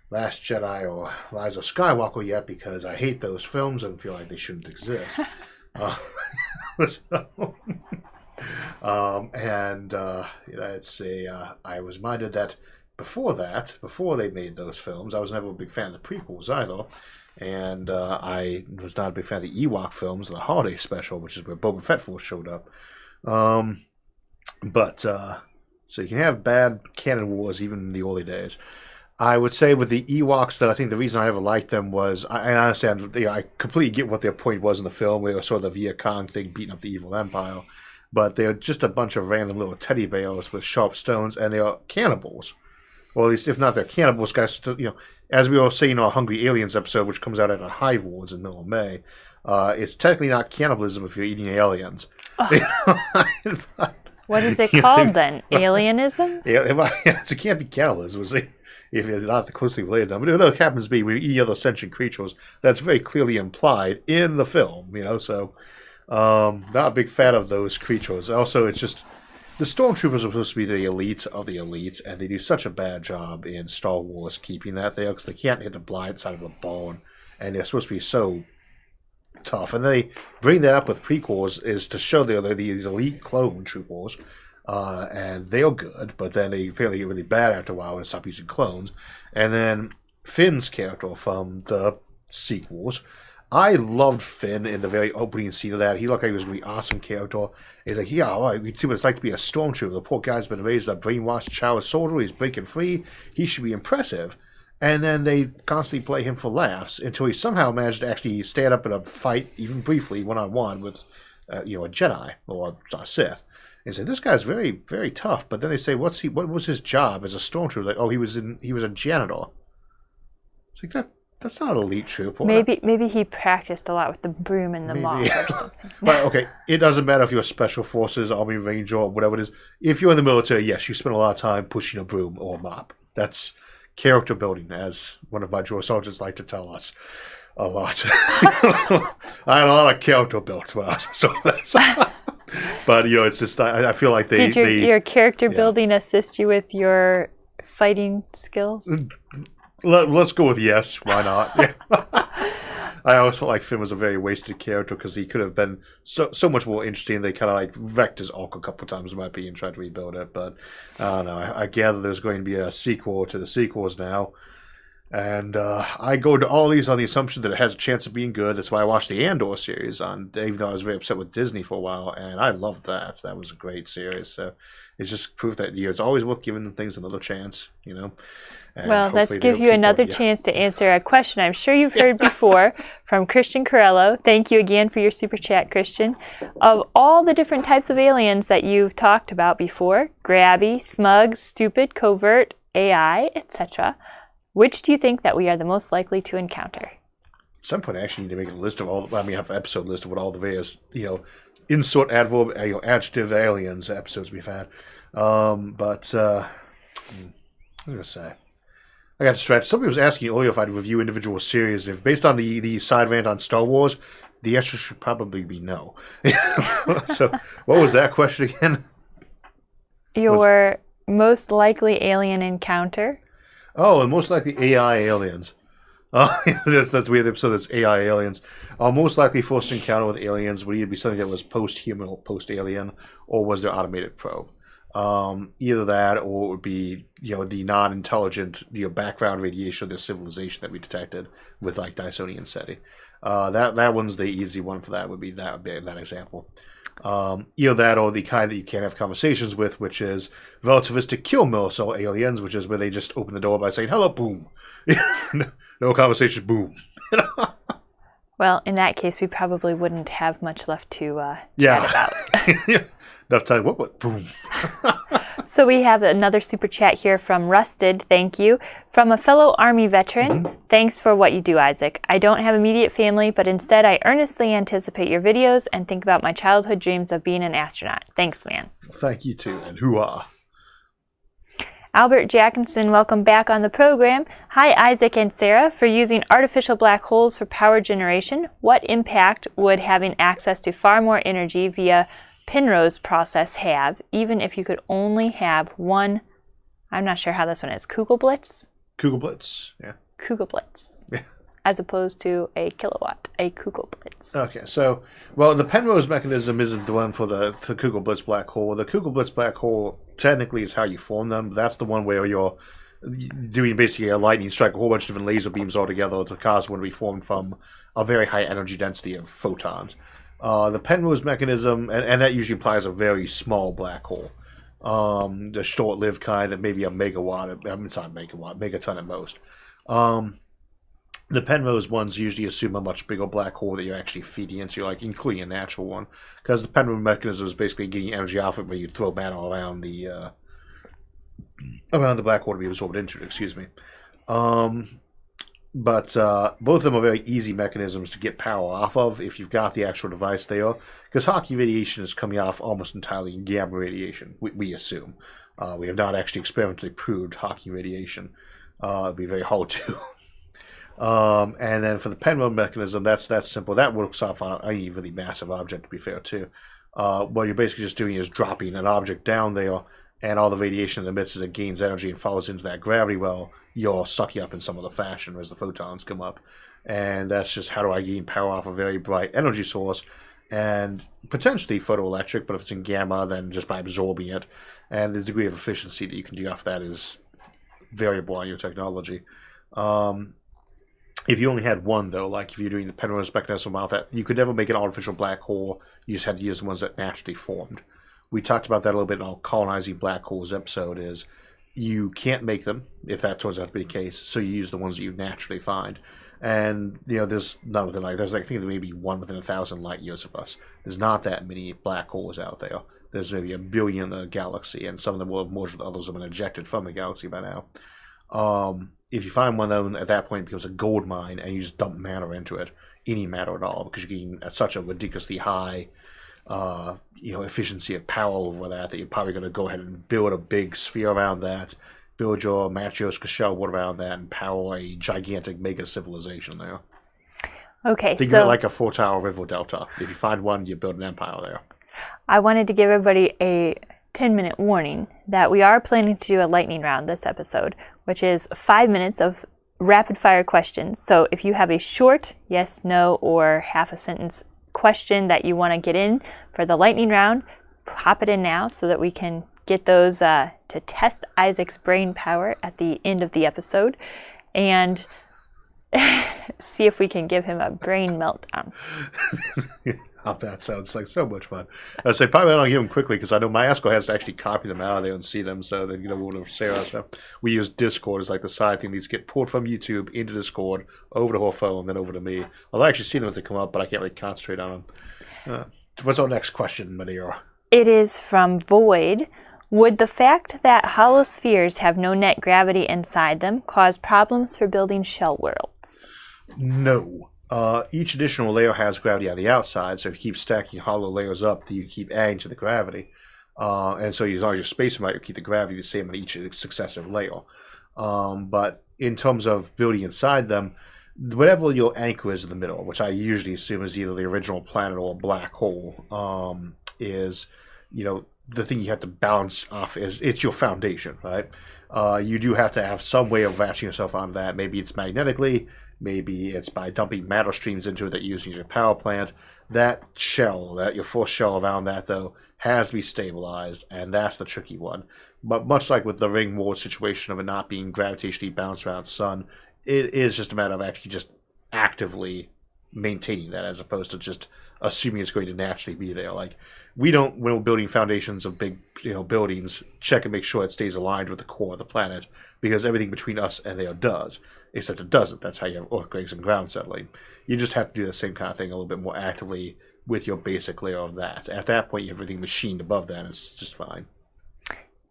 Last Jedi or Rise of Skywalker yet because I hate those films and feel like they shouldn't exist. I was minded that before they made those films, I was never a big fan of the prequels either, and I was not a big fan of the Ewok films, the holiday special, which is where Boba Fett first showed up. So you can have bad canon wars even in the early days. I would say with the Ewoks, though, I think the reason I ever liked them was, I understand, I completely get what their point was in the film. They were sort of the Viet Cong thing, beating up the evil empire. But they're just a bunch of random little teddy bears with sharp stones, and they are cannibals. Or at least, if not, they're cannibals, guys. As we were saying in our Hungry Aliens episode, which comes out at a Hive Wars in the middle of May, it's technically not cannibalism if you're eating aliens. Oh. What is it called then? Alienism? Yeah, it can't be cannibalism. If you're not closely related to them. But it happens to be with any other sentient creatures, that's very clearly implied in the film, so not a big fan of those creatures. Also, it's just the stormtroopers are supposed to be the elite of the elites, and they do such a bad job in Star Wars keeping that there because they can't hit the blind side of a bone, and they're supposed to be so tough. And they bring that up with prequels is to show they're these elite clone troopers, and they're good, but then they apparently get really bad after a while and stop using clones. And then Finn's character from the sequels, I loved Finn in the very opening scene of that. He looked like he was a really awesome character. He's like, yeah, all right, we see what it's like to be a stormtrooper. The poor guy's been raised a brainwashed child soldier. He's breaking free. He should be impressive. And then they constantly play him for laughs until he somehow managed to actually stand up in a fight, even briefly, one-on-one with, a Jedi or a Sith. They say this guy's very, very tough, but then they say, what was his job as a stormtrooper? Like, oh, he was a janitor. It's like that's not an elite trooper. Maybe he practiced a lot with the broom and the mop or something. Well, okay, it doesn't matter if you're special forces, army ranger, or whatever it is. If you're in the military, yes, you spend a lot of time pushing a broom or a mop. That's character building, as one of my drill sergeants like to tell us a lot. I had a lot of character built when I was so that's. But it's just I feel like Did your character building assist you with your fighting skills? Let's go with yes. Why not? Yeah. I always felt like Finn was a very wasted character because he could have been so much more interesting. They kind of like wrecked his arc a couple of times, in my opinion, tried to rebuild it. But I don't know. I gather there's going to be a sequel to the sequels now. And I go to all these on the assumption that it has a chance of being good. That's why I watched the Andor series even though I was very upset with Disney for a while, and I loved that. That was a great series. So it's just proof that it's always worth giving things another chance, And well, let's give you another chance to answer a question I'm sure you've heard before from Christian Corello. Thank you again for your super chat, Christian. Of all the different types of aliens that you've talked about before, grabby, smug, stupid, covert, AI, etc., which do you think that we are the most likely to encounter? At some point, I actually need to make a list of have an episode list of what all the various, insert adverb, adjective aliens episodes we've had. I'm going to say. I got distracted. Somebody was asking earlier if I'd review individual series. If based on the side rant on Star Wars, the answer should probably be no. So, what was that question again? Your most likely alien encounter? Oh, and most likely AI aliens. That's we have the episode that's AI aliens. Our most likely first encounter with aliens would either be something that was post-human or post-alien, or was their automated probe. Either that, or it would be the non-intelligent background radiation of their civilization that we detected with like Dysonian SETI. That one's the easy one for that. Would be that example. Either that or the kind that you can't have conversations with, which is relativistic kill mill cell aliens, which is where they just open the door by saying hello, boom. No conversation, boom. Well, in that case, we probably wouldn't have much left to chat about. Enough time. What? Boom. So we have another super chat here from Rusted. Thank you. From a fellow Army veteran. Thanks for what you do, Isaac. I don't have immediate family, but instead I earnestly anticipate your videos and think about my childhood dreams of being an astronaut. Thanks, man. Thank you too, and hoo-ah. Albert Jackinson, welcome back on the program. Hi, Isaac and Sarah. For using artificial black holes for power generation, what impact would having access to far more energy via Penrose process have, even if you could only have one, I'm not sure how this one is, Kugelblitz? Kugelblitz, yeah. Kugelblitz. Yeah. As opposed to a kilowatt, a Kugelblitz. Okay, so, the Penrose mechanism isn't the one for the Kugelblitz black hole. The Kugelblitz black hole technically is how you form them. That's the one where you're doing basically a lightning strike, a whole bunch of different laser beams all together to cause one to be formed from a very high energy density of photons. The Penrose mechanism, and that usually implies a very small black hole. The short-lived kind that maybe a megawatt, it's not a megawatt, megaton at most. The Penrose ones usually assume a much bigger black hole that you're actually feeding into, like including a natural one, because the Penrose mechanism is basically getting energy off it where you throw matter around the black hole to be absorbed into it. Excuse me. But both of them are very easy mechanisms to get power off of if you've got the actual device there, because Hawking radiation is coming off almost entirely in gamma radiation. We assume. We have not actually experimentally proved Hawking radiation. It'd be very hard to. And then for the Penrose mechanism, that's simple. That works off on any really massive object, to be fair, too. What you're basically just doing is dropping an object down there, and all the radiation it emits as it gains energy and falls into that gravity well, you're sucking up in some other fashion as the photons come up. And that's just how do I gain power off a very bright energy source, and potentially photoelectric, but if it's in gamma, then just by absorbing it. And the degree of efficiency that you can do off that is variable on your technology. If you only had one, though, like if you're doing the Penrose mechanism off that, you could never make an artificial black hole. You just had to use the ones that naturally formed. We talked about that a little bit in our colonizing black holes episode, is you can't make them if that turns out to be the case, so you use the ones that you naturally find. And, there's none within, I think there may be one within 1,000 light years of us. There's not that many black holes out there there's maybe 1 billion in the galaxy, and some of them will have merged with others have been ejected from the galaxy by now. If you find one of them, at that point it becomes a gold mine, and you just dump matter into it, any matter at all, because you're getting at such a ridiculously high efficiency of power over that you're probably going to go ahead and build a big sphere around that, build your Matryoshka shell around that, and power a gigantic mega civilization there. Okay, Think of it like a 4-tower river delta. If you find one, you build an empire there. I wanted to give everybody a 10-minute warning that we are planning to do a lightning round this episode, which is 5 minutes of rapid-fire questions. So if you have a short yes, no, or half a sentence question that you want to get in for the lightning round, pop it in now so that we can get those to test Isaac's brain power at the end of the episode and see if we can give him a brain meltdown. Oh, that sounds like so much fun. I'd say probably I'll give them quickly because I know Myasco has to actually copy them out of there and see them, so that we'll Sarah. So we use Discord as like the side thing. These get pulled from YouTube into Discord, over to her phone, then over to me. I'll actually see them as they come up, but I can't really concentrate on them. What's our next question, Madeira? It is from Void. Would the fact that hollow spheres have no net gravity inside them cause problems for building shell worlds? No. Each additional layer has gravity on the outside, so if you keep stacking hollow layers up, you keep adding to the gravity. And so as long as your space right, you keep the gravity the same on each successive layer. But in terms of building inside them, whatever your anchor is in the middle, which I usually assume is either the original planet or a black hole, is, the thing you have to balance off it's your foundation, right? You do have to have some way of latching yourself onto that. Maybe it's magnetically, maybe it's by dumping matter streams into it that you use in your power plant. That shell, your first shell around that, though, has to be stabilized, and that's the tricky one. But much like with the ring world situation of it not being gravitationally bounced around the sun, it is just a matter of actually just actively maintaining that as opposed to just assuming it's going to naturally be there. Like, we don't, when we're building foundations of big buildings, check and make sure it stays aligned with the core of the planet, because everything between us and there does. Except it doesn't. That's how you have earthquakes and ground settling. You just have to do the same kind of thing a little bit more actively with your basic layer of that. At that point, you have everything machined above that, and it's just fine.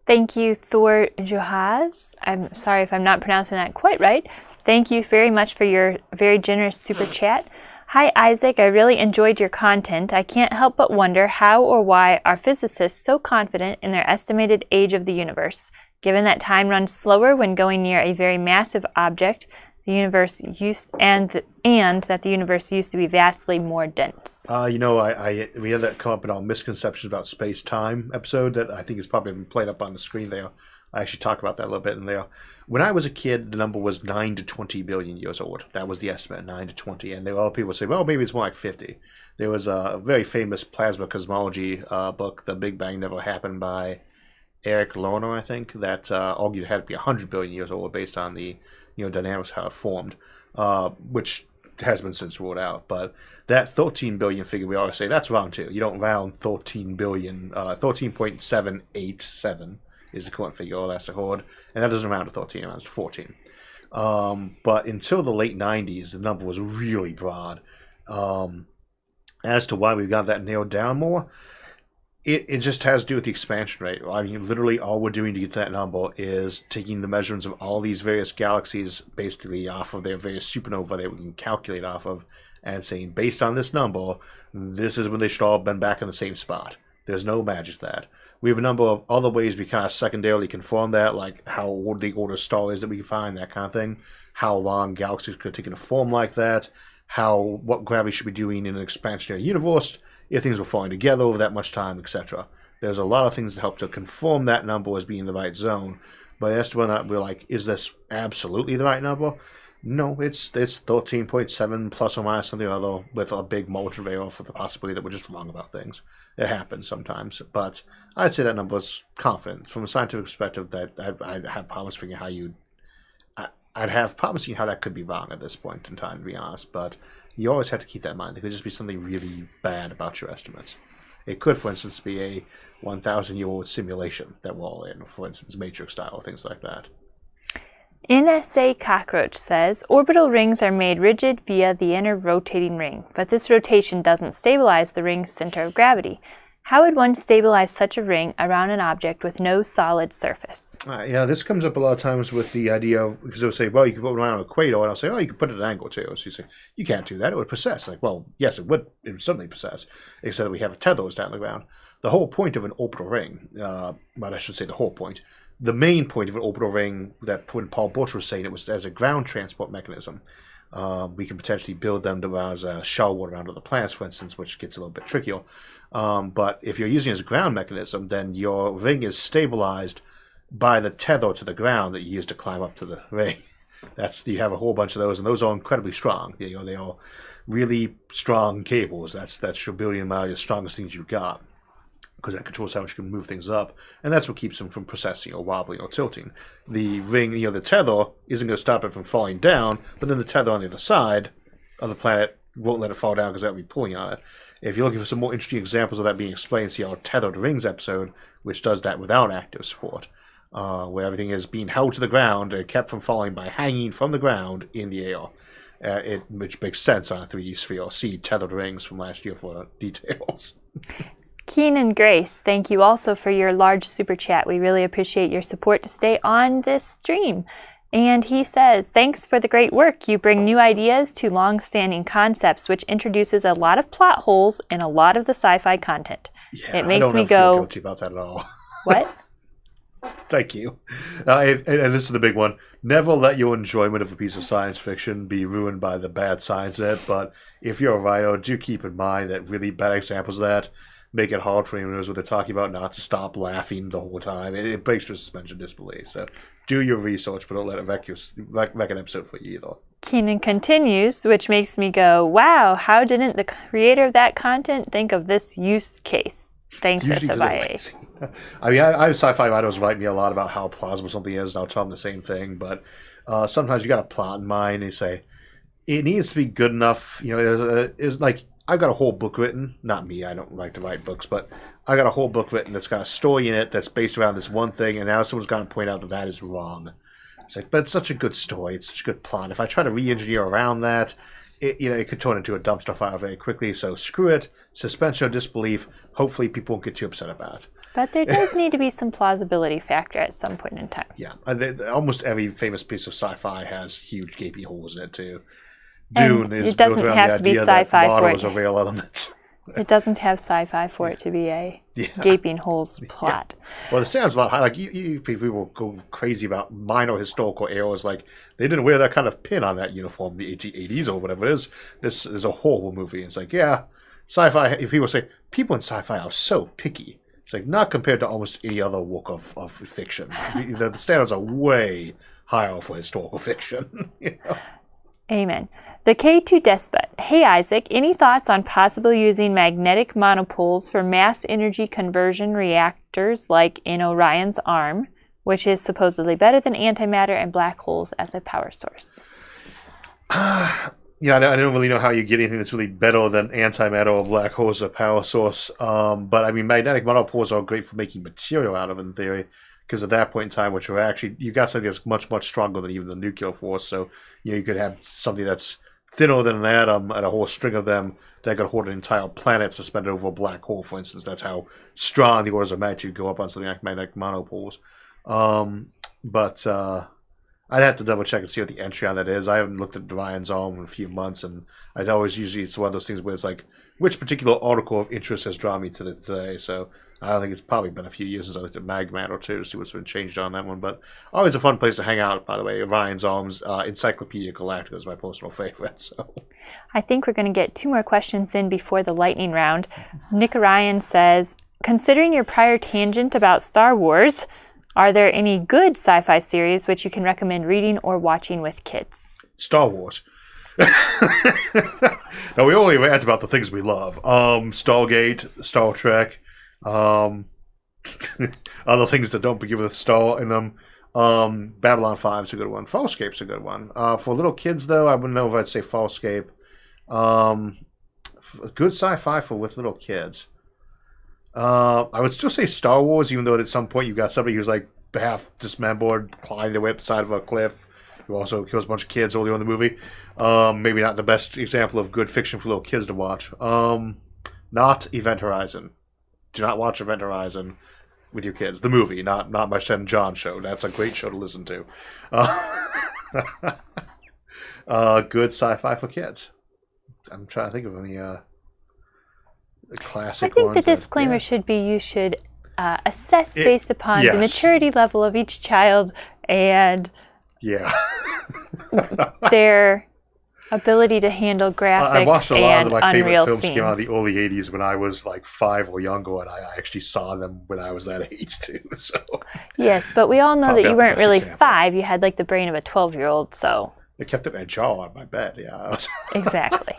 Thank you, Thor Johaz. I'm sorry if I'm not pronouncing that quite right. Thank you very much for your very generous super chat. Hi, Isaac. I really enjoyed your content. I can't help but wonder how or why are physicists so confident in their estimated age of the universe, given that time runs slower when going near a very massive object, the universe and that the universe used to be vastly more dense. We had that come up in our misconceptions about space-time episode that I think is probably been played up on the screen there. I actually talk about that a little bit in there. When I was a kid, the number was 9 to 20 billion years old. That was the estimate, 9 to 20. And there were other people would say, well, maybe it's more like 50. There was a very famous plasma cosmology book, The Big Bang Never Happened, by Eric Lerner, I think, that argued it had to be 100 billion years old based on the dynamics how it formed, which has been since ruled out. But that 13 billion figure, we always say, that's wrong too. You don't round 13 billion, 13.787 is the current figure, or that's the horde, and that doesn't round to 13, it rounds to 14. But until the late 90s, the number was really broad. As to why we've got that nailed down more, it just has to do with the expansion rate. I mean, literally all we're doing to get that number is taking the measurements of all these various galaxies basically off of their various supernovae that we can calculate off of, and saying, based on this number, this is when they should all have been back in the same spot. There's no magic to that. We have a number of other ways we kind of secondarily confirm that, like how old the oldest star is that we can find, that kind of thing. How long galaxies could have taken a form like that. What gravity should be doing in an expansionary universe if things were falling together over that much time, etc. There's a lot of things that help to confirm that number as being the right zone. But as to whether or not we're like, is this absolutely the right number? No, it's 13.7 plus or minus something or other with a big margin of error for the possibility that we're just wrong about things. It happens sometimes, but I'd say that number is confident. From a scientific perspective, that I'd have problems figuring I'd have problems seeing how that could be wrong at this point in time, to be honest. But you always have to keep that in mind. There could just be something really bad about your estimates. It could, for instance, be a 1,000-year-old simulation that we're all in, for instance, Matrix style, things like that. NSA Cockroach says, orbital rings are made rigid via the inner rotating ring, but this rotation doesn't stabilize the ring's center of gravity. How would one stabilize such a ring around an object with no solid surface? Yeah, this comes up a lot of times with the idea of, because they'll say, well, you can put it around an equator, and I'll say, oh, you can put it at an angle too. So you say, you can't do that, it would precess. Like, well, yes, it would certainly precess, except that we have tethers down the ground. The whole point of an orbital ring, well, I should say the whole point, the main point of an orbital ring, that when Paul Bush was saying it was as a ground transport mechanism. We can potentially build them as a shell would around other planets, for instance, which gets a little bit trickier. But if you're using it as a ground mechanism, then your ring is stabilized by the tether to the ground that you use to climb up to the ring. You have a whole bunch of those, and those are incredibly strong. They are really strong cables. That's your billion mile, your strongest things you've got, because that controls how much you can move things up, and that's what keeps them from precessing or wobbling or tilting. The ring, the tether isn't going to stop it from falling down, but then the tether on the other side of the planet won't let it fall down because that'll be pulling on it. If you're looking for some more interesting examples of that being explained, see our Tethered Rings episode, which does that without active support, where everything is being held to the ground and kept from falling by hanging from the ground in the air. Which makes sense on a 3D sphere. See Tethered Rings from last year for details. Keen and Grace, thank you also for your large super chat. We really appreciate your support to stay on this stream. And he says, thanks for the great work. You bring new ideas to long-standing concepts, which introduces a lot of plot holes in a lot of the sci-fi content. Yeah, it makes I don't me feel guilty about that at all. What? Thank you. And this is the big one. Never let your enjoyment of a piece of science fiction be ruined by the bad science in it. But if you're a writer, do keep in mind that really bad examples of that make it hard for anyone who knows what they're talking about not to stop laughing the whole time. It breaks your suspension of disbelief. So do your research, but don't let it wreck an episode for you either. Keenan continues, which makes me go, wow, how didn't the creator of that content think of this use case? Thanks, SFIA. I mean, I have sci-fi writers write me a lot about how plausible something is, and I'll tell them the same thing, but sometimes you got a plot in mind, and you say, it needs to be good enough. It's like, I've got a whole book written. Not me, I don't like to write books, but I got a whole book written that's got a story in it that's based around this one thing, and now someone's going to point out that is wrong. It's like, but it's such a good story. It's such a good plot. If I try to re-engineer around that, it could turn into a dumpster fire very quickly. So screw it. Suspension of disbelief. Hopefully people won't get too upset about it. But there does need to be some plausibility factor at some point in time. Yeah. Almost every famous piece of sci-fi has huge gaping holes in it, too. Dune it doesn't have to be sci-fi for it. Is a real element. It doesn't have sci-fi for it to be a gaping holes plot. Yeah. Well, the standard's a lot higher. Like, people go crazy about minor historical errors. Like, they didn't wear that kind of pin on that uniform in the 1880s or whatever it is. This is a horrible movie. It's like, yeah, sci-fi. People say, people in sci-fi are so picky. It's like, not compared to almost any other work of fiction. The standards are way higher for historical fiction. Amen. The K2 Despot. Hey Isaac, any thoughts on possibly using magnetic monopoles for mass energy conversion reactors like in Orion's arm, which is supposedly better than antimatter and black holes as a power source? I don't really know how you get anything that's really better than antimatter or black holes as a power source. But I mean, magnetic monopoles are great for making material out of, in theory. Because at that point in time, you got something that's much, much stronger than even the nuclear force. So, you could have something that's thinner than an atom and a whole string of them that could hold an entire planet suspended over a black hole, for instance. That's how strong the orders of magnitude go up on something like magnetic monopoles. But I'd have to double check and see what the entry on that is. I haven't looked at Orion's arm in a few months, and it's one of those things where it's like, which particular article of interest has drawn me to today? So I don't think it's probably been a few years since I looked at Magmatter too to see what's been changed on that one. But always a fun place to hang out, by the way. Orion's Arms, Encyclopedia Galactica is my personal favorite. So I think we're going to get 2 more questions in before the lightning round. Nick Orion says, considering your prior tangent about Star Wars, are there any good sci-fi series which you can recommend reading or watching with kids? Star Wars. Now, we only rant about the things we love. Stargate, Star Trek, other things that don't begin with a star in them. Babylon 5 is a good one. Farscape's a good one. For little kids, though, I wouldn't know if I'd say Farscape. Good sci-fi with little kids. I would still say Star Wars, even though at some point you've got somebody who's like half dismembered, climbing their way up the side of a cliff, who also kills a bunch of kids early on in the movie. Maybe not the best example of good fiction for little kids to watch. Not Event Horizon. Do not watch Event Horizon with your kids. The movie, not my Shen and John show. That's a great show to listen to. Good sci-fi for kids. I'm trying to think of any classic I think ones. the disclaimer should be you should assess based upon the maturity level of each child and their ability to handle graphic I watched a lot of my favorite unreal films scenes. came out of the early 80s when I was like 5 or younger, and I actually saw them when I was that age too. So Yes, but we all know Probably that you not the weren't best really example. 5. You had like the brain of a 12-year-old, so they kept it in a jar on my bed. Yeah. exactly.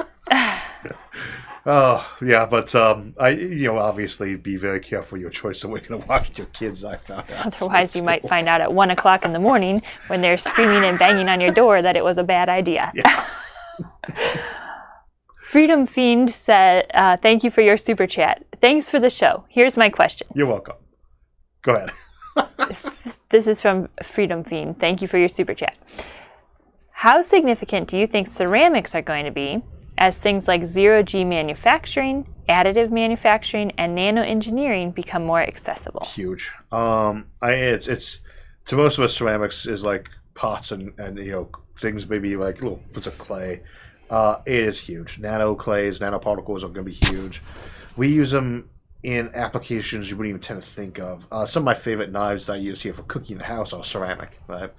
Oh yeah, but obviously be very careful your choice of what you're gonna watch with your kids. I found out. Otherwise, you might find out at 1 o'clock in the morning when they're screaming and banging on your door that it was a bad idea. Yeah. Freedom Fiend said, thank you for your super chat. Thanks for the show. Here's my question. You're welcome. Go ahead. This is from Freedom Fiend. Thank you for your super chat. How significant do you think ceramics are going to be as things like zero-G manufacturing, additive manufacturing, and nanoengineering become more accessible? Huge. It's to most of us, ceramics is like pots and things maybe like little bits of clay. It is huge. Nano clays, nanoparticles are going to be huge. We use them in applications you wouldn't even tend to think of. Some of my favorite knives that I use here for cooking in the house are ceramic, right?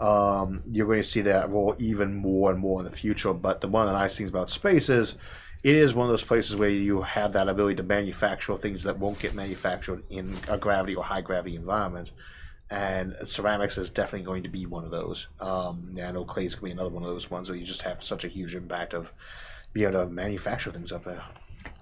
You're going to see that roll even more and more in the future. But the one of the nice things about space is it is one of those places where you have that ability to manufacture things that won't get manufactured in a gravity or high gravity environment. And ceramics is definitely going to be one of those. Nano clays can be another one of those ones where you just have such a huge impact of being able to manufacture things up there.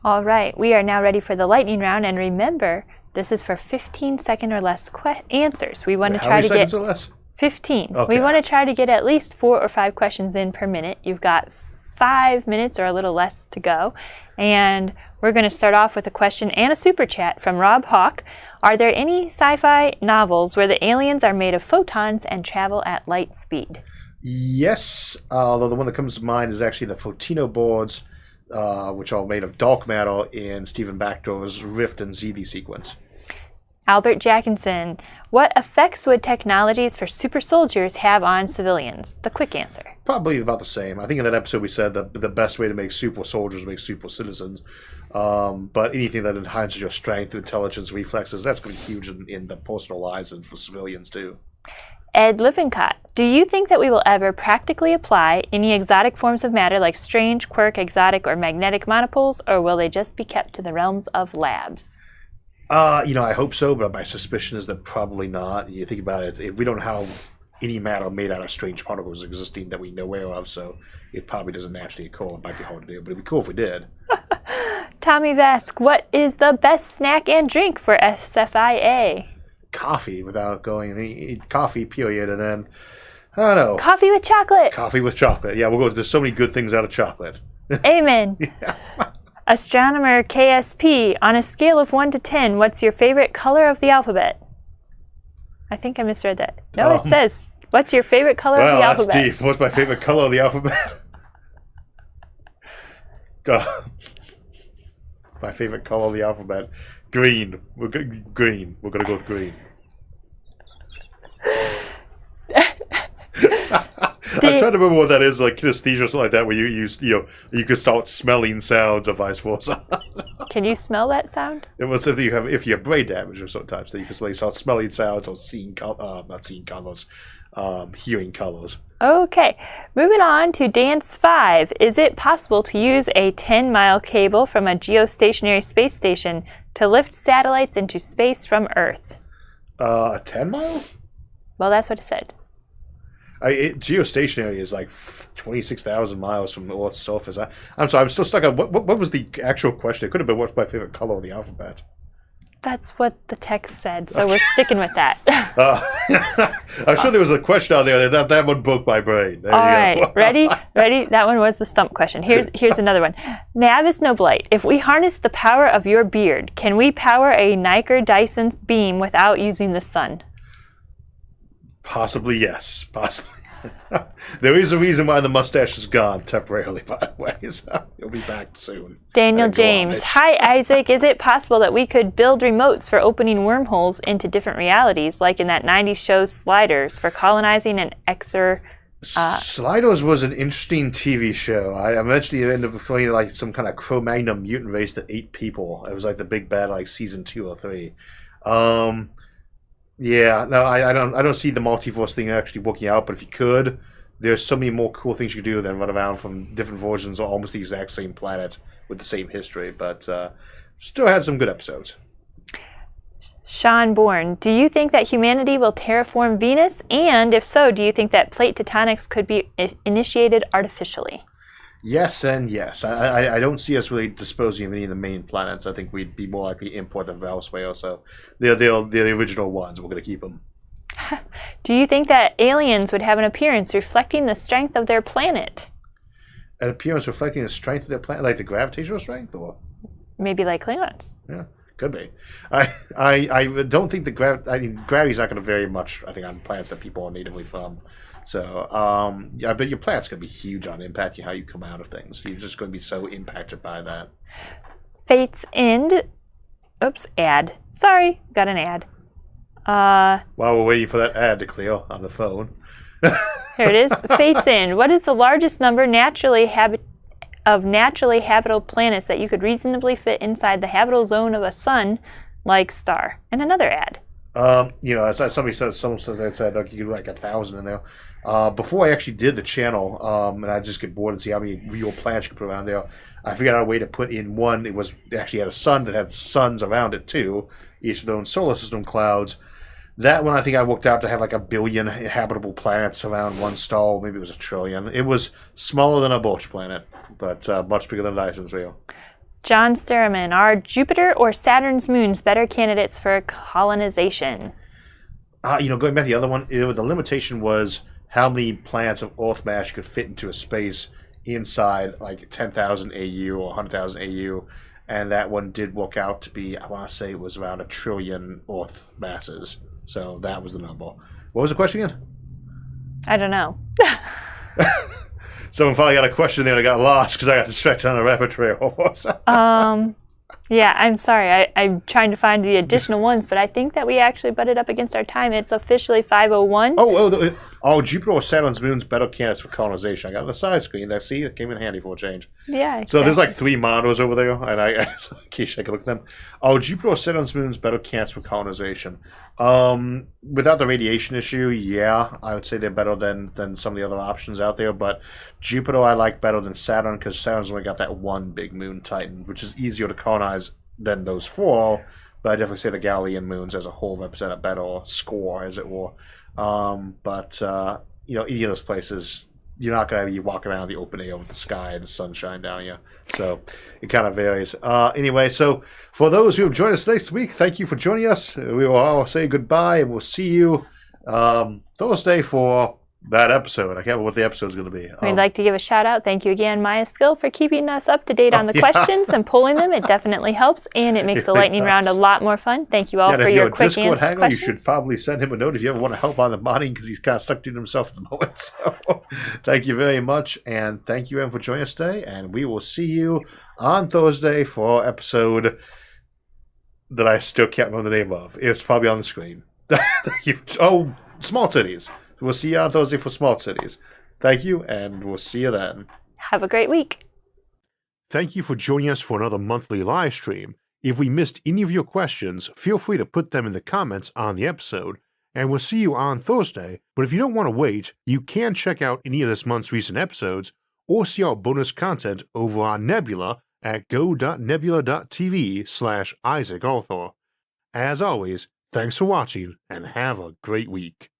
All right, we are now ready for the lightning round. And remember, this is for 15-second or less answers. We want to try to get... Or less? 15. Okay. We want to try to get at least 4 or 5 questions in per minute. You've got 5 minutes or a little less to go. And we're going to start off with a question and a super chat from Rob Hawk. Are there any sci-fi novels where the aliens are made of photons and travel at light speed? Yes, although the one that comes to mind is actually the Photino boards, which are made of dark matter in Stephen Backdoor's Rift and ZD sequence. Albert Jackinson, what effects would technologies for super soldiers have on civilians? The quick answer. Probably about the same. I think in that episode we said that the best way to make super soldiers make super citizens. But anything that enhances your strength, intelligence, reflexes, that's going to be huge in the personal lives and for civilians too. Ed Lippincott, do you think that we will ever practically apply any exotic forms of matter like strange, quirk, exotic, or magnetic monopoles, or will they just be kept to the realms of labs? I hope so, but my suspicion is that probably not. You think about it, we don't have any matter made out of strange particles existing that we know aware of, so it probably doesn't naturally occur. It might be hard to do, but it'd be cool if we did. Tommy Vesk, what is the best snack and drink for SFIA? Coffee without going coffee, period, and then I don't know. Coffee with chocolate. Coffee with chocolate. Yeah, there's so many good things out of chocolate. Amen. Astronomer KSP, on a scale of 1 to 10, what's your favorite color of the alphabet? I think I misread that. No, it says, what's your favorite color of the alphabet? Well, that's deep. What's my favorite color of the alphabet? My favorite color of the alphabet. Green. Green. We're going to go with green. I'm trying to remember what that is, like kinesthesia or something like that, where you could start smelling sounds or vice versa. Can you smell that sound? It was if you have brain damage or sometimes that you can start smelling sounds or hearing colors. Okay, moving on to Dance 5. Is it possible to use a 10-mile cable from a geostationary space station to lift satellites into space from Earth? 10 mile? Well, that's what it said. Geostationary is like 26,000 miles from the Earth's surface. I'm sorry, I'm still stuck on what was the actual question? It could have been what's my favorite color of the alphabet. That's what the text said, so we're sticking with that. I'm sure there was a question out there that one broke my brain. There All you go. right, ready? That one was the stump question. Here's another one. Navis Noblite, if we harness the power of your beard, can we power a Niker Dyson beam without using the sun? Possibly, yes. Possibly. There is a reason why the mustache is gone temporarily, by the way. So he'll be back soon. Daniel James. Hi, Isaac. Is it possible that we could build remotes for opening wormholes into different realities, like in that 90s show Sliders, for colonizing an Sliders was an interesting TV show. I eventually ended up playing like some kind of Cro-Magnon mutant race that ate people. It was like the big bad, like season 2 or 3. Yeah, no, I don't see the multiverse thing actually working out. But if you could, there's so many more cool things you could do than run around from different versions of almost the exact same planet with the same history. But still had some good episodes. Sean Bourne, do you think that humanity will terraform Venus? And if so, do you think that plate tectonics could be initiated artificially? Yes and yes. I don't see us really disposing of any of the main planets. I think we'd be more likely to import them from elsewhere. So they're the original ones. We're going to keep them. Do you think that aliens would have an appearance reflecting the strength of their planet? An appearance reflecting the strength of their planet, like the gravitational strength, or maybe like Klingons? Yeah, could be. I don't think gravity's not going to vary much. I think on planets that people are natively from. So, I bet your planet's going to be huge on impacting how you come out of things. You're just going to be so impacted by that. Fate's End. Oops, ad. Sorry, got an ad. While we're waiting for that ad to clear on the phone. Here it is. Fate's End. What is the largest number of naturally habitable planets that you could reasonably fit inside the habitable zone of a sun-like star? And another ad. Somebody said like you could like 1,000 in there. Before I actually did the channel, and I just get bored and see how many real planets you could put around there, I figured out a way to put in one. It actually had a sun that had suns around it too, each of their own solar system clouds. That one I think I worked out to have like 1 billion habitable planets around one star. Maybe it was 1 trillion. It was smaller than a Birch planet, but much bigger than Dyson's wheel. John Sterman, are Jupiter or Saturn's moons better candidates for colonization? Going back to the other one, the limitation was how many planets of Earth mass could fit into a space inside like 10,000 AU or 100,000 AU, and that one did work out to be, I want to say it was around 1 trillion Earth masses. So that was the number. What was the question again? I don't know. Someone finally got a question there and I got lost because I got distracted on a rabbit trail. Yeah, I'm sorry. I'm trying to find the additional ones, but I think that we actually butted up against our time. It's officially 5:01. Jupiter or Saturn's moons better candidates for colonization. I got the side screen. See, it came in handy for a change. Yeah, exactly. So there's like 3 monitors over there, and in case I can look at them. Jupiter or Saturn's moons better candidates for colonization. Without the radiation issue, yeah, I would say they're better than some of the other options out there. But Jupiter I like better than Saturn because Saturn's only got that one big moon, Titan, which is easier to colonize than those 4. But I definitely say the Galilean moons as a whole represent a better score, as it were. Any of those places, you're not going to be walking around the open air with the sky and the sunshine down here. So it kind of varies. Anyway, so for those who have joined us next week, thank you for joining us. We will all say goodbye, and we'll see you Thursday for that episode. I can't remember what the episode is going to be. We'd like to give a shout out. Thank you again, Maya Skill, for keeping us up to date on the questions and pulling them. It definitely helps, and it makes the lightning round a lot more fun. Thank you all for your quick Discord hanger, questions. you should probably send him a note if you ever want to help on the modding because he's kind of stuck to himself at the moment. So thank you very much, and thank you everyone for joining us today, and we will see you on Thursday for our episode that I still can't remember the name of. It's probably on the screen. Small Cities. We'll see you on Thursday for Small Cities. Thank you, and we'll see you then. Have a great week. Thank you for joining us for another monthly live stream. If we missed any of your questions, feel free to put them in the comments on the episode, and we'll see you on Thursday. But if you don't want to wait, you can check out any of this month's recent episodes, or see our bonus content over on Nebula at go.nebula.tv/Isaac Arthur. As always, thanks for watching, and have a great week.